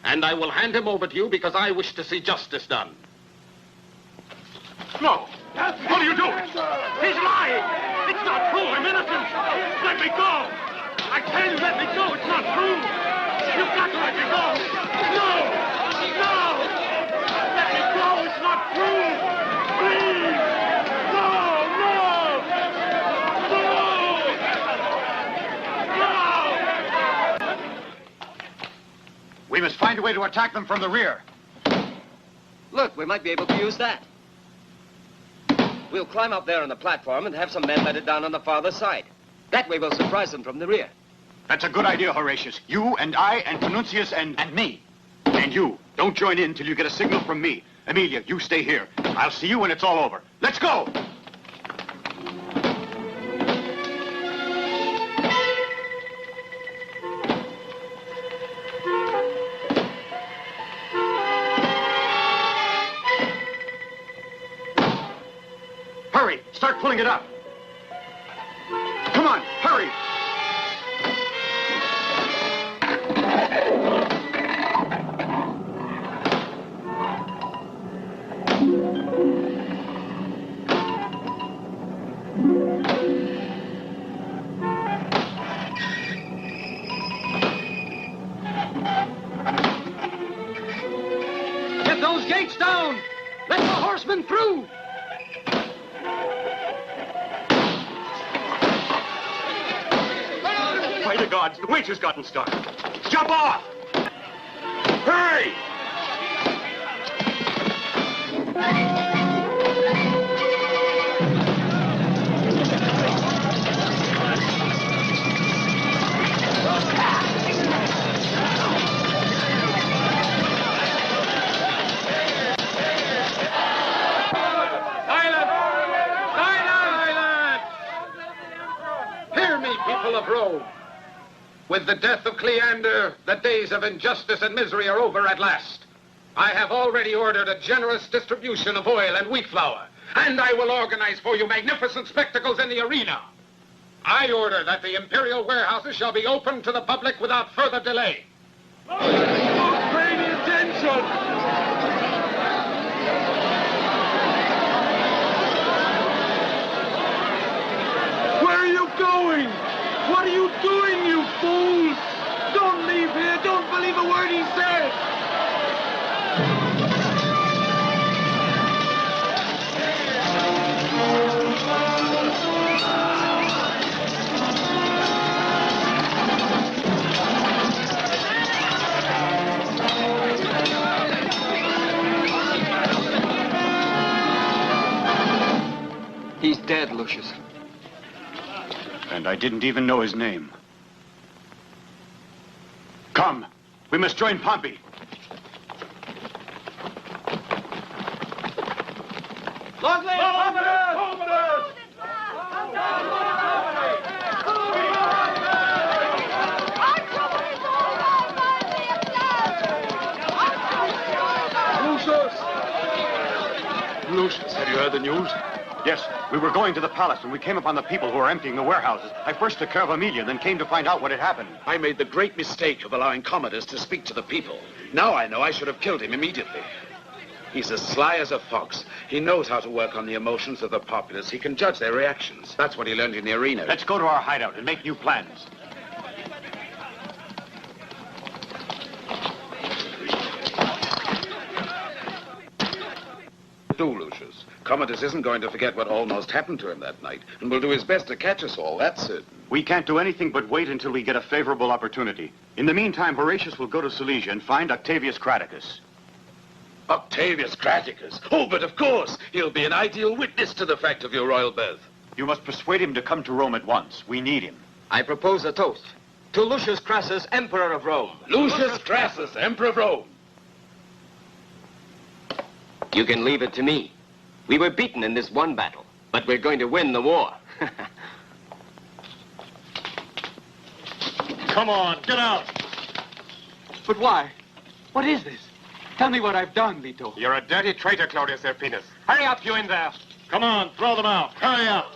D: And I will hand him over to you because I wish to see justice done.
Q: No. What are you doing? He's lying. It's not true. I'm innocent. Let me go. I tell you, let me go. It's not true. You've got to let me go. No. No. Let me go. It's not true. Please. No. No. No.
A: We must find a way to attack them from the rear.
G: Look, we might be able to use that. We'll climb up there on the platform and have some men let it down on the farther side. That way we'll surprise them from the rear.
A: That's a good idea, Horatius. You and I and Panuncius and me. And you. Don't join in till you get a signal from me. Emilia, you stay here. I'll see you when it's all over. Let's go! Hurry! Start pulling it up! Come on, hurry!
L: Get those gates down! Let the horsemen through!
Q: By the gods, the witch has gotten stuck. Jump off! Hurry!
D: Hear me, people of Rome. With the death of Cleander, the days of injustice and misery are over at last. I have already ordered a generous distribution of oil and wheat flour, and I will organize for you magnificent spectacles in the arena. I order that the imperial warehouses shall be opened to the public without further delay.
Q: Pay me attention! Where are you going? What are you doing, you fools? Don't leave here. Don't believe a word he says.
L: He's dead, Lucius.
A: And I didn't even know his name. Come, we must join Pompey.
B: Longley! Commodus!
Q: Lucius, have you heard the news?
A: Yes, we were going to the palace when we came upon the people who were emptying the warehouses. I first took care of Emilia, then came to find out what had happened.
P: I made the great mistake of allowing Commodus to speak to the people. Now I know I should have killed him immediately. He's as sly as a fox. He knows how to work on the emotions of the populace. He can judge their reactions. That's what he learned in the arena.
A: Let's go to our hideout and make new plans.
D: Do, Lucius.
P: Commodus isn't going to forget what almost happened to him that night, and will do his best to catch us all, that's certain.
A: We can't do anything but wait until we get a favorable opportunity. In the meantime, Horatius will go to Silesia and find Octavius Craticus.
P: Octavius Craticus? Oh, but of course! He'll be an ideal witness to the fact of your royal birth.
A: You must persuade him to come to Rome at once. We need him.
G: I propose a toast. To Lucius Crassus, Emperor of Rome.
P: Lucius Crassus, Emperor of Rome.
L: You can leave it to me. We were beaten in this one battle, but we're going to win the war.
Q: Come on, get out.
R: But why? What is this? Tell me what I've done, Leto.
K: You're a dirty traitor, Claudius Serpinus.
R: Hurry up, you in there.
Q: Come on, throw them out. Hurry up.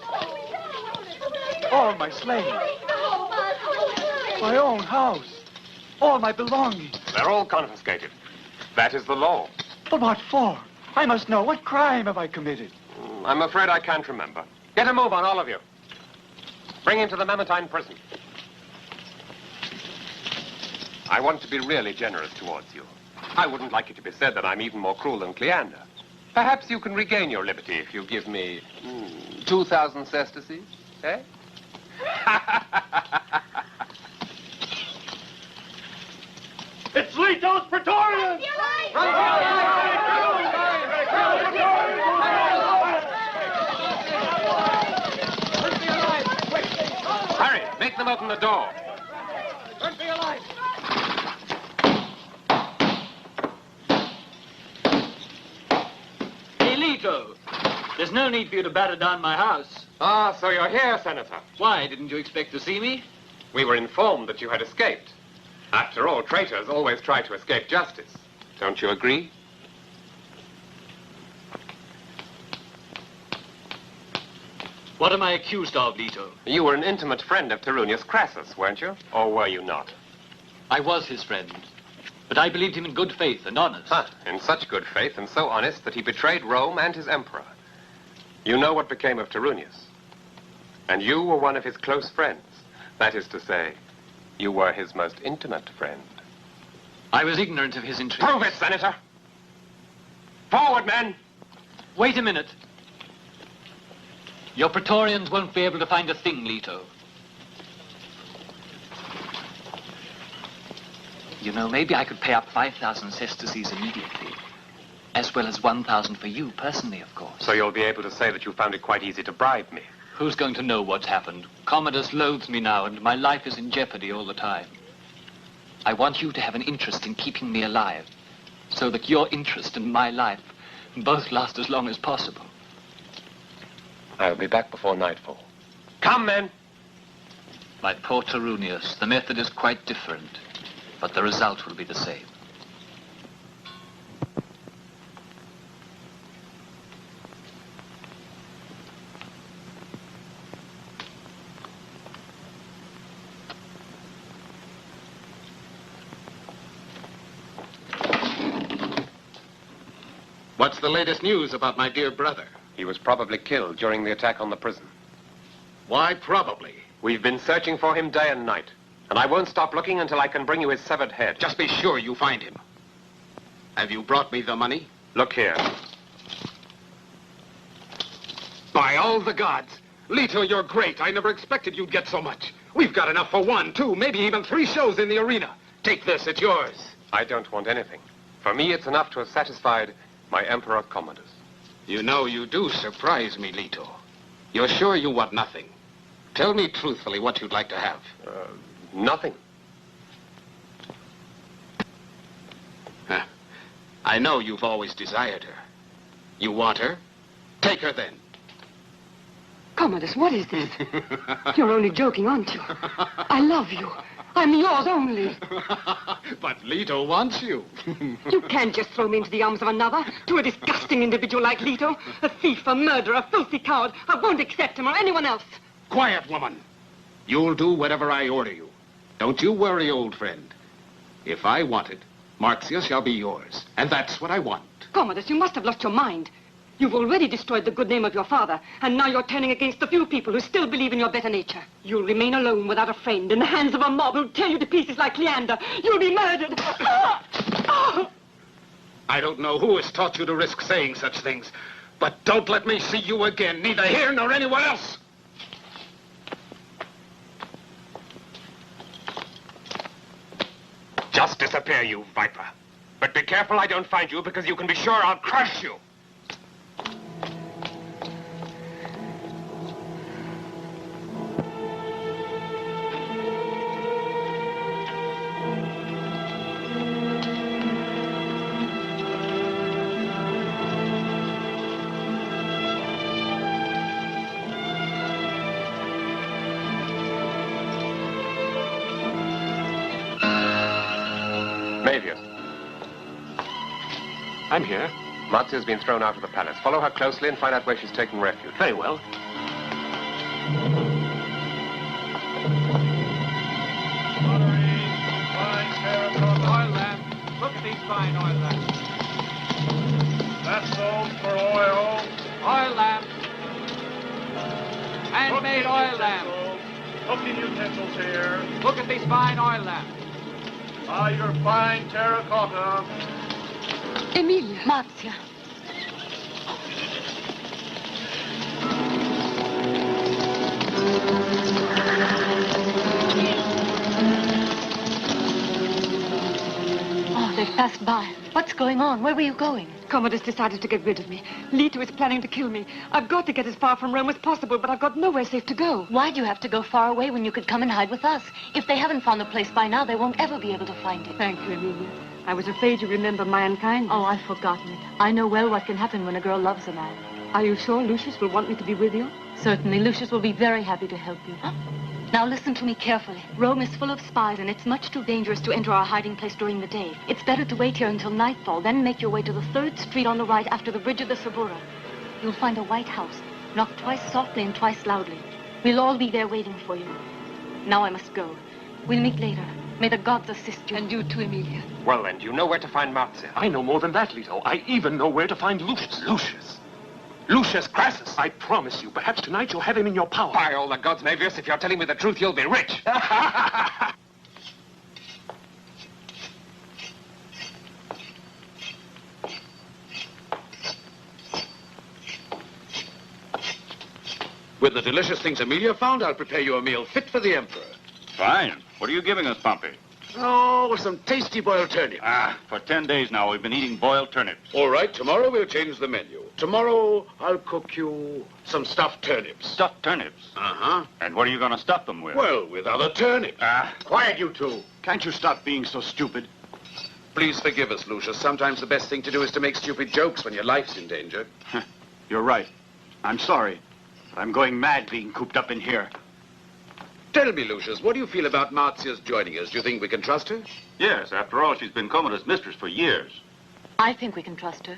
R: All my slaves. My own house. All my belongings.
K: They're all confiscated. That is the law.
R: But what for? I must know. What crime have I committed?
K: I'm afraid I can't remember. Get a move on, all of you. Bring him to the Mamertine prison. I want to be really generous towards you. I wouldn't like it to be said that I'm even more cruel than Cleander. Perhaps you can regain your liberty if you give me 2,000 sesterces, eh?
Q: It's Leto's Praetorians!
K: Hurry, make them open the door.
Q: Don't be alive!
S: Hey, Leto, there's no need for you to batter down my house.
K: Ah, so you're here, Senator.
S: Why, didn't you expect to see me?
K: We were informed that you had escaped. After all, traitors always try to escape justice. Don't you agree?
S: What am I accused of, Leto?
K: You were an intimate friend of Tyrrhenius Crassus, weren't you? Or were you not?
S: I was his friend, but I believed him in good faith and honest.
K: In such good faith and so honest that he betrayed Rome and his emperor. You know what became of Tyrrhenius. And you were one of his close friends. That is to say, you were his most intimate friend.
S: I was ignorant of his intrigue.
K: Prove it, Senator! Forward, men!
S: Wait a minute. Your Praetorians won't be able to find a thing, Leto. You know, maybe I could pay up 5,000 sesterces immediately. As well as 1,000 for you, personally, of course.
K: So you'll be able to say that you found it quite easy to bribe me.
S: Who's going to know what's happened? Commodus loathes me now, and my life is in jeopardy all the time. I want you to have an interest in keeping me alive, so that your interest and my life both last as long as possible.
K: I'll be back before nightfall. Come, men!
S: My poor Tyrrhenius, the method is quite different, but the result will be the same.
D: What's the latest news about my dear brother?
K: He was probably killed during the attack on the prison.
D: Why probably?
K: We've been searching for him day and night, and I won't stop looking until I can bring you his severed head.
D: Just be sure you find him. Have you brought me the money?
K: Look here.
D: By all the gods! Leto, you're great. I never expected you'd get so much. We've got enough for 1, 2, maybe even 3 shows in the arena. Take this, it's yours.
K: I don't want anything. For me, it's enough to have satisfied my Emperor Commodus.
D: You know, you do surprise me, Leto. You're sure you want nothing? Tell me truthfully what you'd like to have.
K: Nothing.
D: Huh. I know you've always desired her. You want her? Take her then.
E: Commodus, what is this? You're only joking, aren't you? I love you. I'm yours only.
D: But Leto wants you.
E: You can't just throw me into the arms of another, to a disgusting individual like Leto. A thief, a murderer, a filthy coward. I won't accept him or anyone else.
D: Quiet, woman. You'll do whatever I order you. Don't you worry, old friend. If I want it, Marcia shall be yours. And that's what I want.
E: Commodus, you must have lost your mind. You've already destroyed the good name of your father, and now you're turning against the few people who still believe in your better nature. You'll remain alone without a friend, in the hands of a mob who'll tear you to pieces like Leander. You'll be murdered.
D: I don't know who has taught you to risk saying such things, But don't let me see you again, neither here nor anywhere else. Just disappear, you viper. But be careful I don't find you, because you can be sure I'll crush you. I'm here.
K: Marzia's been thrown out of the palace. Follow her closely and find out where she's taking refuge.
D: Very well.
C: Oil lamp. Look at these fine oil lamps.
Q: That's those for oil.
C: Oil lamp. Handmade oil lamp.
Q: Cooking utensils here.
C: Look at these fine oil lamps.
Q: Ah, your fine terracotta.
H: Emilia. Marzia. Oh, they've passed by. What's going on? Where were you going?
E: Commodus decided to get rid of me. Leto is planning to kill me. I've got to get as far from Rome as possible, but I've got nowhere safe to go.
H: Why do you have to go far away when you could come and hide with us? If they haven't found the place by now, they won't ever be able to find it.
E: Thank you, Emilia. I was afraid you remember my unkindness.
H: Oh, I've forgotten it. I know well what can happen when a girl loves a man.
E: Are you sure Lucius will want me to be with you?
H: Certainly. Lucius will be very happy to help you. Now listen to me carefully. Rome is full of spies, and it's much too dangerous to enter our hiding place during the day. It's better to wait here until nightfall, then make your way to the 3rd street on the right after the bridge of the Suburra. You'll find a white house. Knock twice softly and twice loudly. We'll all be there waiting for you. Now I must go. We'll meet later. May the gods assist you.
E: And you too, Emilia.
K: Well, then, you know where to find Marzia.
D: I know more than that, Leto. I even know where to find Lucius. Lucius Crassus. I promise you, perhaps tonight you'll have him in your power.
K: By all the gods, Mavius, if you're telling me the truth, you'll be rich.
P: With the delicious things Emilia found, I'll prepare you a meal fit for the Emperor.
J: Fine. What are you giving us, Pompey?
P: Oh, some tasty boiled turnips.
J: For 10 days now, we've been eating boiled turnips.
P: All right, tomorrow we'll change the menu. Tomorrow, I'll cook you some stuffed turnips.
J: Stuffed turnips?
P: Uh-huh.
J: And what are you going to stuff them with?
P: Well, with other turnips.
N: Quiet, you two. Can't you stop being so stupid?
P: Please forgive us, Lucius. Sometimes the best thing to do is to make stupid jokes when your life's in danger.
N: You're right. I'm sorry. But I'm going mad being cooped up in here.
P: Tell me, Lucius, what do you feel about Marzia's joining us? Do you think we can trust her?
J: Yes, after all, she's been Commodus' mistress for years.
H: I think we can trust her.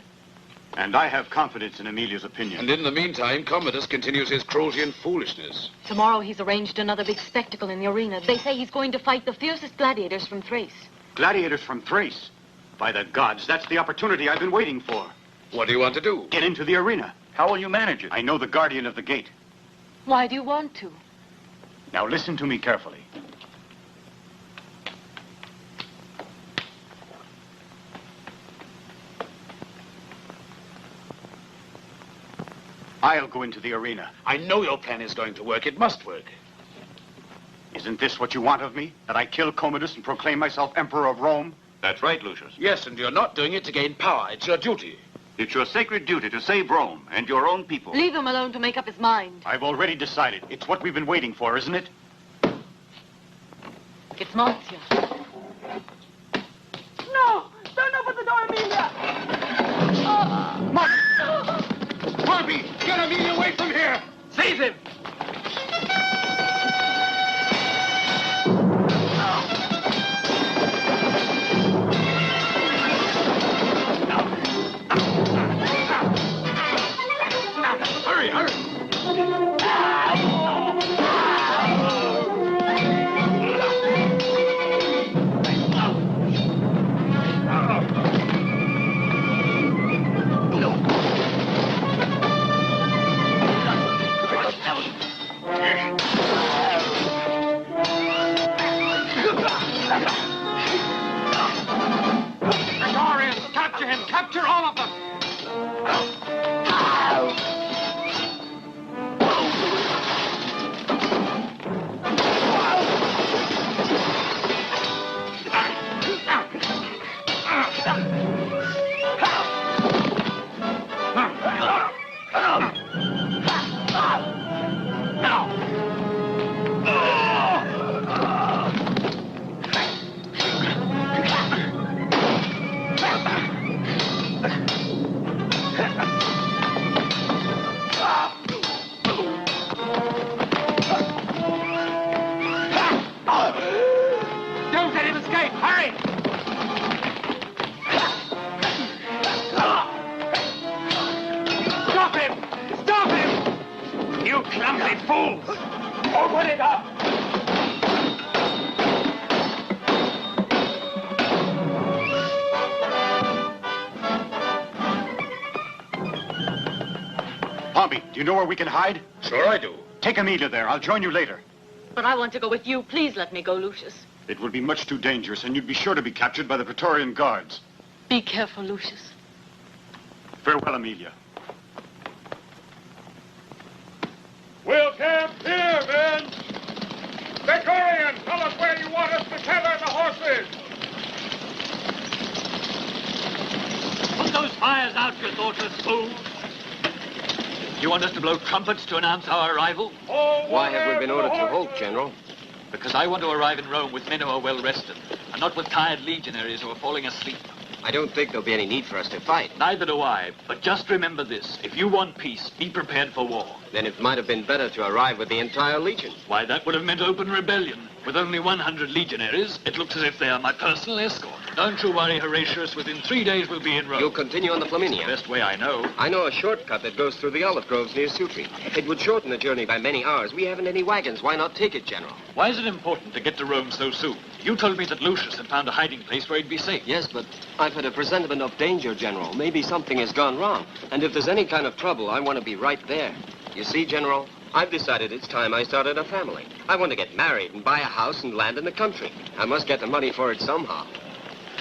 N: And I have confidence in Emilia's opinion.
P: And in the meantime, Commodus continues his cruelty and foolishness.
H: Tomorrow he's arranged another big spectacle in the arena. They say he's going to fight the fiercest gladiators from Thrace.
N: Gladiators from Thrace? By the gods, that's the opportunity I've been waiting for.
P: What do you want to do?
N: Get into the arena.
J: How will you manage it?
N: I know the guardian of the gate.
H: Why do you want to?
N: Now listen to me carefully. I'll go into the arena.
P: I know your plan is going to work. It must work.
N: Isn't this what you want of me? That I kill Commodus and proclaim myself Emperor of Rome?
J: That's right, Lucius.
P: Yes, and you're not doing it to gain power. It's your duty.
J: It's your sacred duty to save Rome and your own people.
H: Leave him alone to make up his mind.
N: I've already decided. It's what we've been waiting for, isn't it?
H: It's Marzia.
B: No! Don't open the door, Emilia!
N: Pompey, get Emilia away from here!
B: Seize him!
P: Hurry, hurry!
Q: You clumsy fools! Open it up!
A: Pompey, do you know where we can hide?
P: Sure I do.
A: Take Amelia there. I'll join you later.
H: But I want to go with you. Please let me go, Lucius.
A: It would be much too dangerous, and you'd be sure to be captured by the Praetorian guards.
H: Be careful, Lucius.
A: Farewell, Amelia.
Q: We'll camp here, men! Praetorian, tell us where you want us to tether the horses!
S: Put those fires out, you thoughtless fools! You want us to blow trumpets to announce our arrival?
G: Why have we been ordered to halt, General?
S: Because I want to arrive in Rome with men who are well rested, and not with tired legionaries who are falling asleep.
G: I don't think there'll be any need for us to fight.
S: Neither do I, but just remember this. If you want peace, be prepared for war.
G: Then it might have been better to arrive with the entire legion.
S: Why, that would have meant open rebellion. With only 100 legionaries, it looks as if they are my personal escort. Don't you worry, Horatius. Within 3 days we'll be in Rome.
G: You'll continue on the Flaminia?
S: The best way I know.
G: I know a shortcut that goes through the olive groves near Sutri. It would shorten the journey by many hours. We haven't any wagons. Why not take it, General?
S: Why is it important to get to Rome so soon? You told me that Lucius had found a hiding place where he'd be safe.
G: Yes, but I've had a presentiment of danger, General. Maybe something has gone wrong. And if there's any kind of trouble, I want to be right there. You see, General, I've decided it's time I started a family. I want to get married and buy a house and land in the country. I must get the money for it somehow.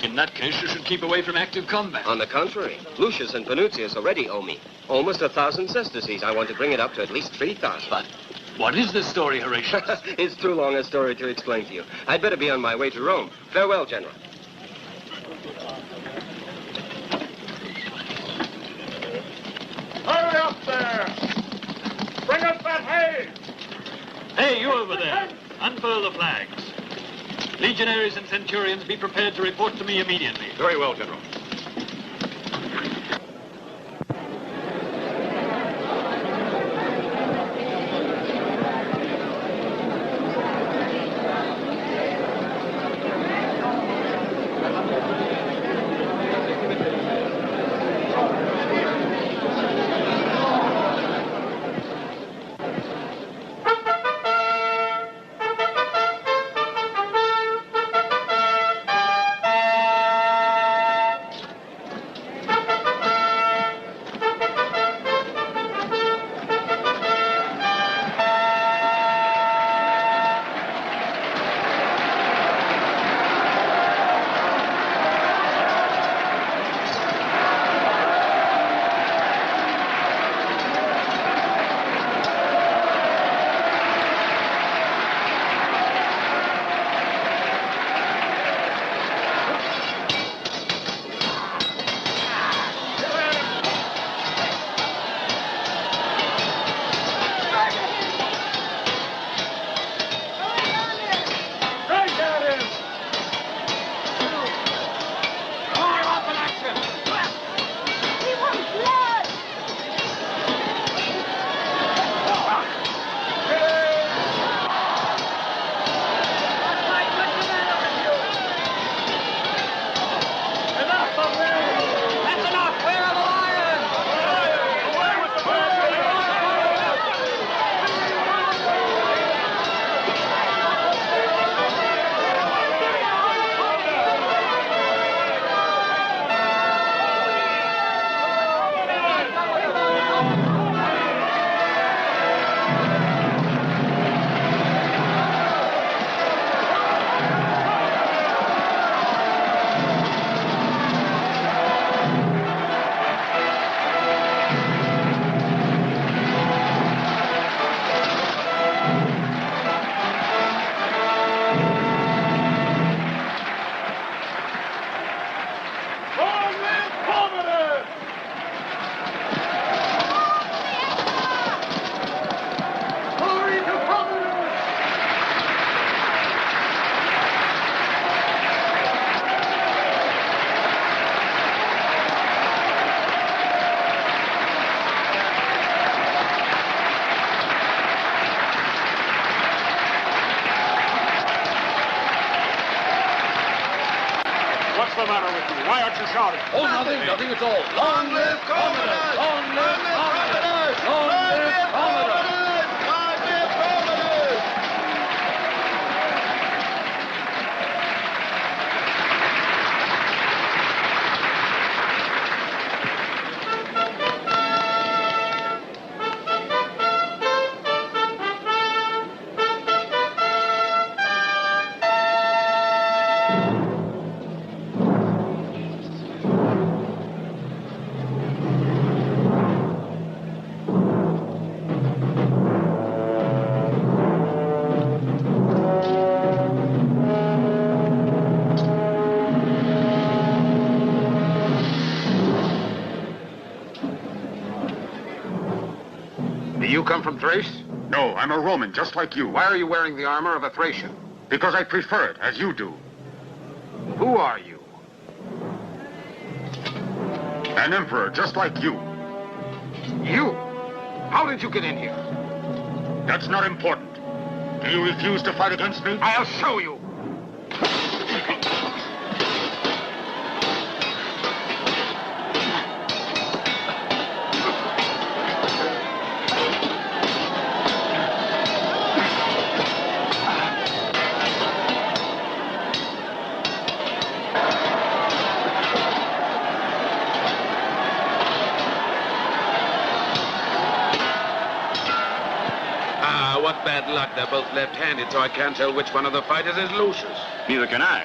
S: In that case, you should keep away from active combat.
G: On the contrary, Lucius and Panuzius already owe me almost 1,000 sesterces. I want to bring it up to at least 3,000.
S: But what is this story, Horatius?
G: It's too long a story to explain to you. I'd better be on my way to Rome. Farewell, General.
Q: Hurry up there! Bring us that hay!
S: Hey, you over there. Unfurl the flags. Legionaries and centurions, be prepared to report to me immediately.
D: Very well, General.
Q: What's the matter with you? Why aren't you shouting?
B: Oh, nothing at all. Long live Commodus! Long live Commodus! Long live Commodus!
D: come from Thrace?
A: No, I'm a Roman, just like you.
D: Why are you wearing the armor of a Thracian?
A: Because I prefer it, as you do.
D: Who are you?
A: An emperor, just like you.
D: You? How did you get in here?
A: That's not important. Do you refuse to fight against me?
D: I'll show you.
P: What bad luck. They're both left-handed, so I can't tell which one of the fighters is Lucius.
J: Neither can I.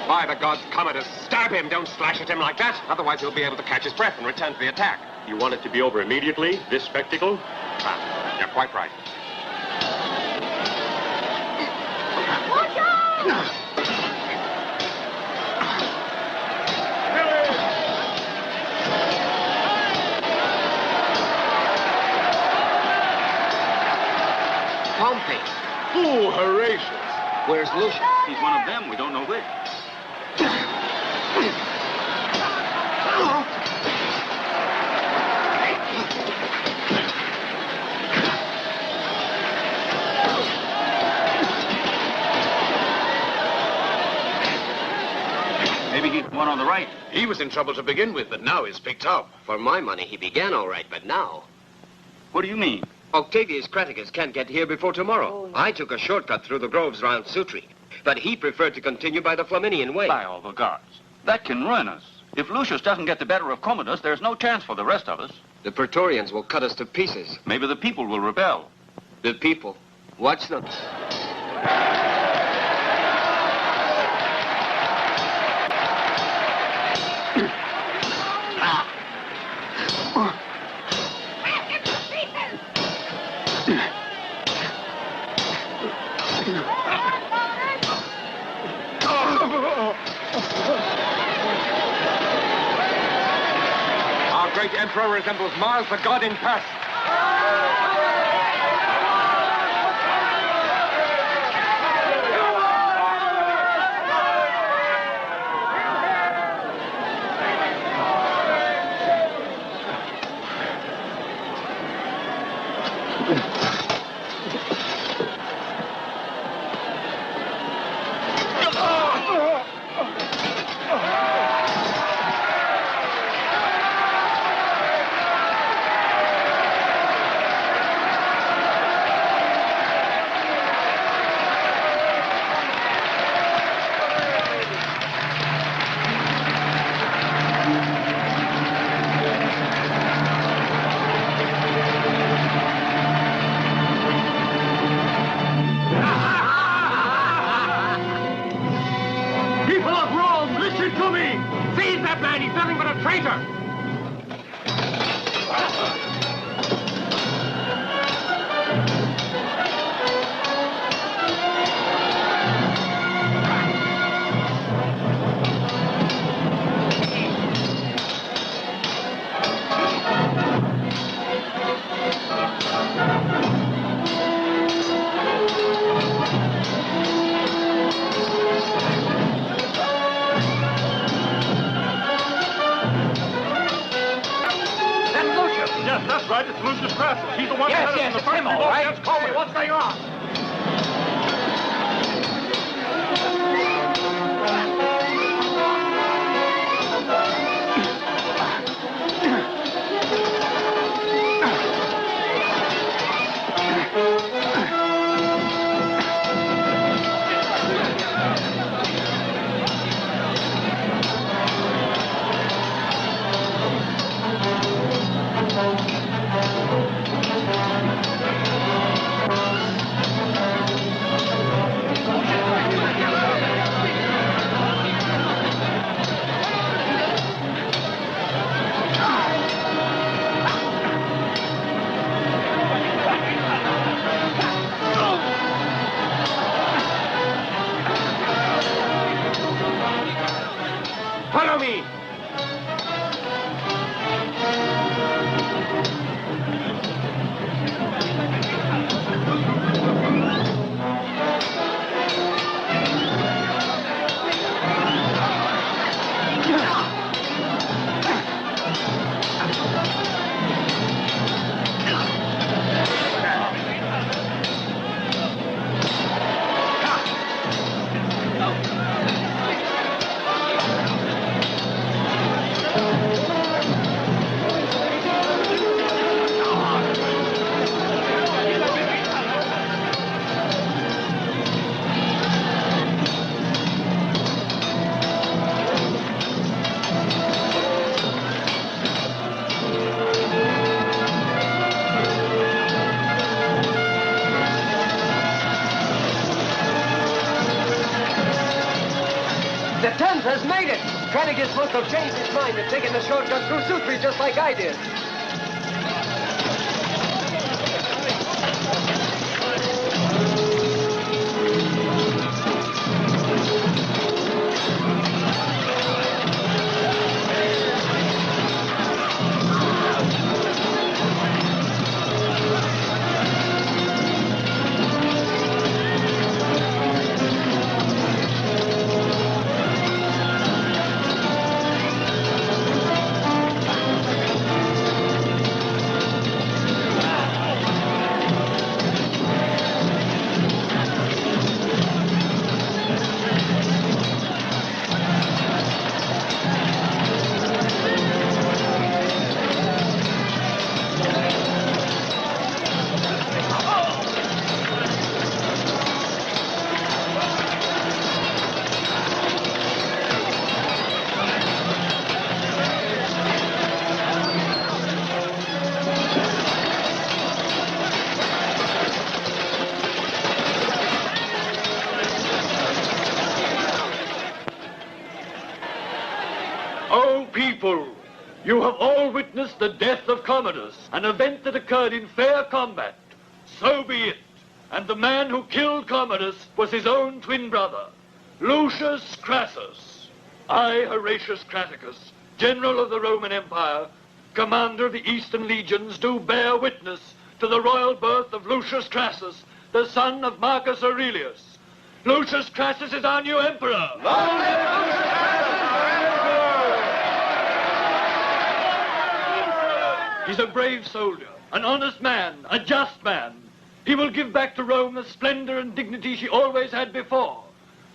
D: By the gods, Commodus, stab him. Don't slash at him like that. Otherwise, he'll be able to catch his breath and return to the attack.
M: You want it to be over immediately, this spectacle?
D: Ah, you're quite right.
B: Watch out!
G: Pompey.
M: Oh, Horatius.
G: Where's Lucius?
J: He's one of them. We don't know which. Maybe he's the one on the right.
P: He was in trouble to begin with, but now he's picked up.
G: For my money, he began all right, but now...
J: What do you mean?
G: Octavius Creticus can't get here before tomorrow. I took a shortcut through the groves round Sutri, but he preferred to continue by the Flaminian Way.
J: By all the gods. That can ruin us. If Lucius doesn't get the better of Commodus, there's no chance for the rest of us.
G: The Praetorians will cut us to pieces.
J: Maybe the people will rebel.
G: The people? Watch them.
D: Our great emperor resembles Mars, the god in person.
Q: What's going on?
G: Follow me!
L: The 10th has made it! Trennigas must have changed his mind and taken the shortcut through Sutri just like I did.
Q: O people, you have all witnessed the death of Commodus, an event that occurred in fair combat. So be it. And the man who killed Commodus was his own twin brother, Lucius Crassus. I, Horatius Craticus, general of the Roman Empire, commander of the Eastern legions, do bear witness to the royal birth of Lucius Crassus, the son of Marcus Aurelius. Lucius Crassus is our new emperor. Long live Lucius Crassus! He's a brave soldier, an honest man, a just man. He will give back to Rome the splendor and dignity she always had before.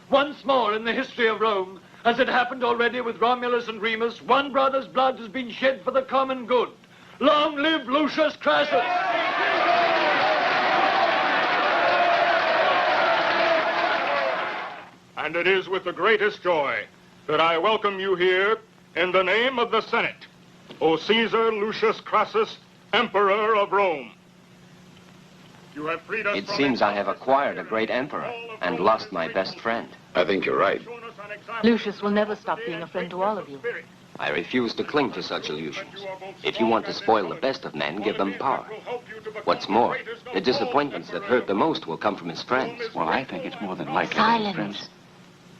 Q: Once more in the history of Rome, as it happened already with Romulus and Remus, one brother's blood has been shed for the common good. Long live Lucius Crassus!
F: And it is with the greatest joy that I welcome you here in the name of the Senate, O Caesar Lucius Crassus, Emperor of Rome. You have freed us.
K: It seems I have acquired a great emperor and lost my best friend.
P: I think you're right.
T: Lucius will never stop being a friend to all of you.
K: I refuse to cling to such illusions. If you want to spoil the best of men, give them power. What's more, the disappointments that hurt the most will come from his friends.
N: Well, I think it's more than likely.
T: Silence.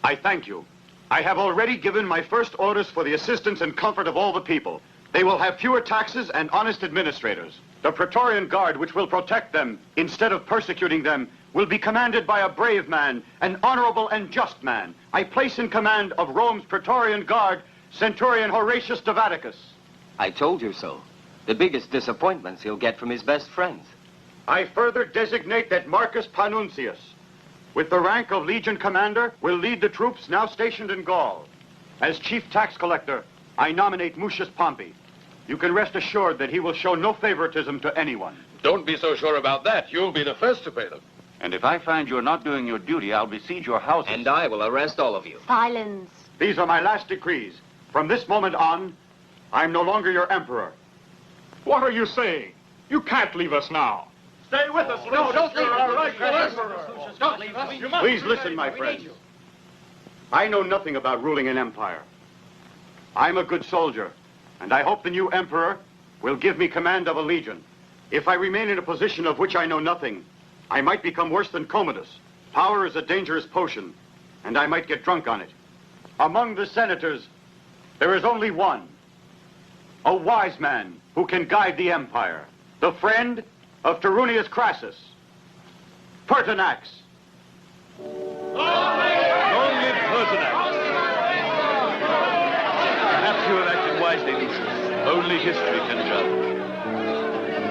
N: I thank you. I have already given my first orders for the assistance and comfort of all the people. They will have fewer taxes and honest administrators. The Praetorian Guard, which will protect them instead of persecuting them, will be commanded by a brave man, an honorable and just man. I place in command of Rome's Praetorian Guard, Centurion Horatius Davaticus.
K: I told you so. The biggest disappointments he'll get from his best friends.
N: I further designate that Marcus Panuncius, with the rank of Legion Commander, will lead the troops now stationed in Gaul. As Chief Tax Collector, I nominate Mucius Pompey. You can rest assured that he will show no favoritism to anyone.
Q: Don't be so sure about that. You'll be the first to pay them.
J: And if I find you're not doing your duty, I'll besiege your houses.
K: And I will arrest all of you.
T: Silence.
N: These are my last decrees. From this moment on, I'm no longer your emperor.
F: What are you saying? You can't leave us now.
Q: Stay with us. No, don't leave us. Don't leave us. You must.
N: Please listen, my friends. I know nothing about ruling an empire. I'm a good soldier, and I hope the new emperor will give me command of a legion. If I remain in a position of which I know nothing, I might become worse than Commodus. Power is a dangerous potion, and I might get drunk on it. Among the senators,
A: There is only one. A wise man who can guide the empire. The friend of Tyrrhenius Crassus. Pertinax.
Q: Long live Pertinax! Perhaps you have acted wisely, Lucius. Only history can judge.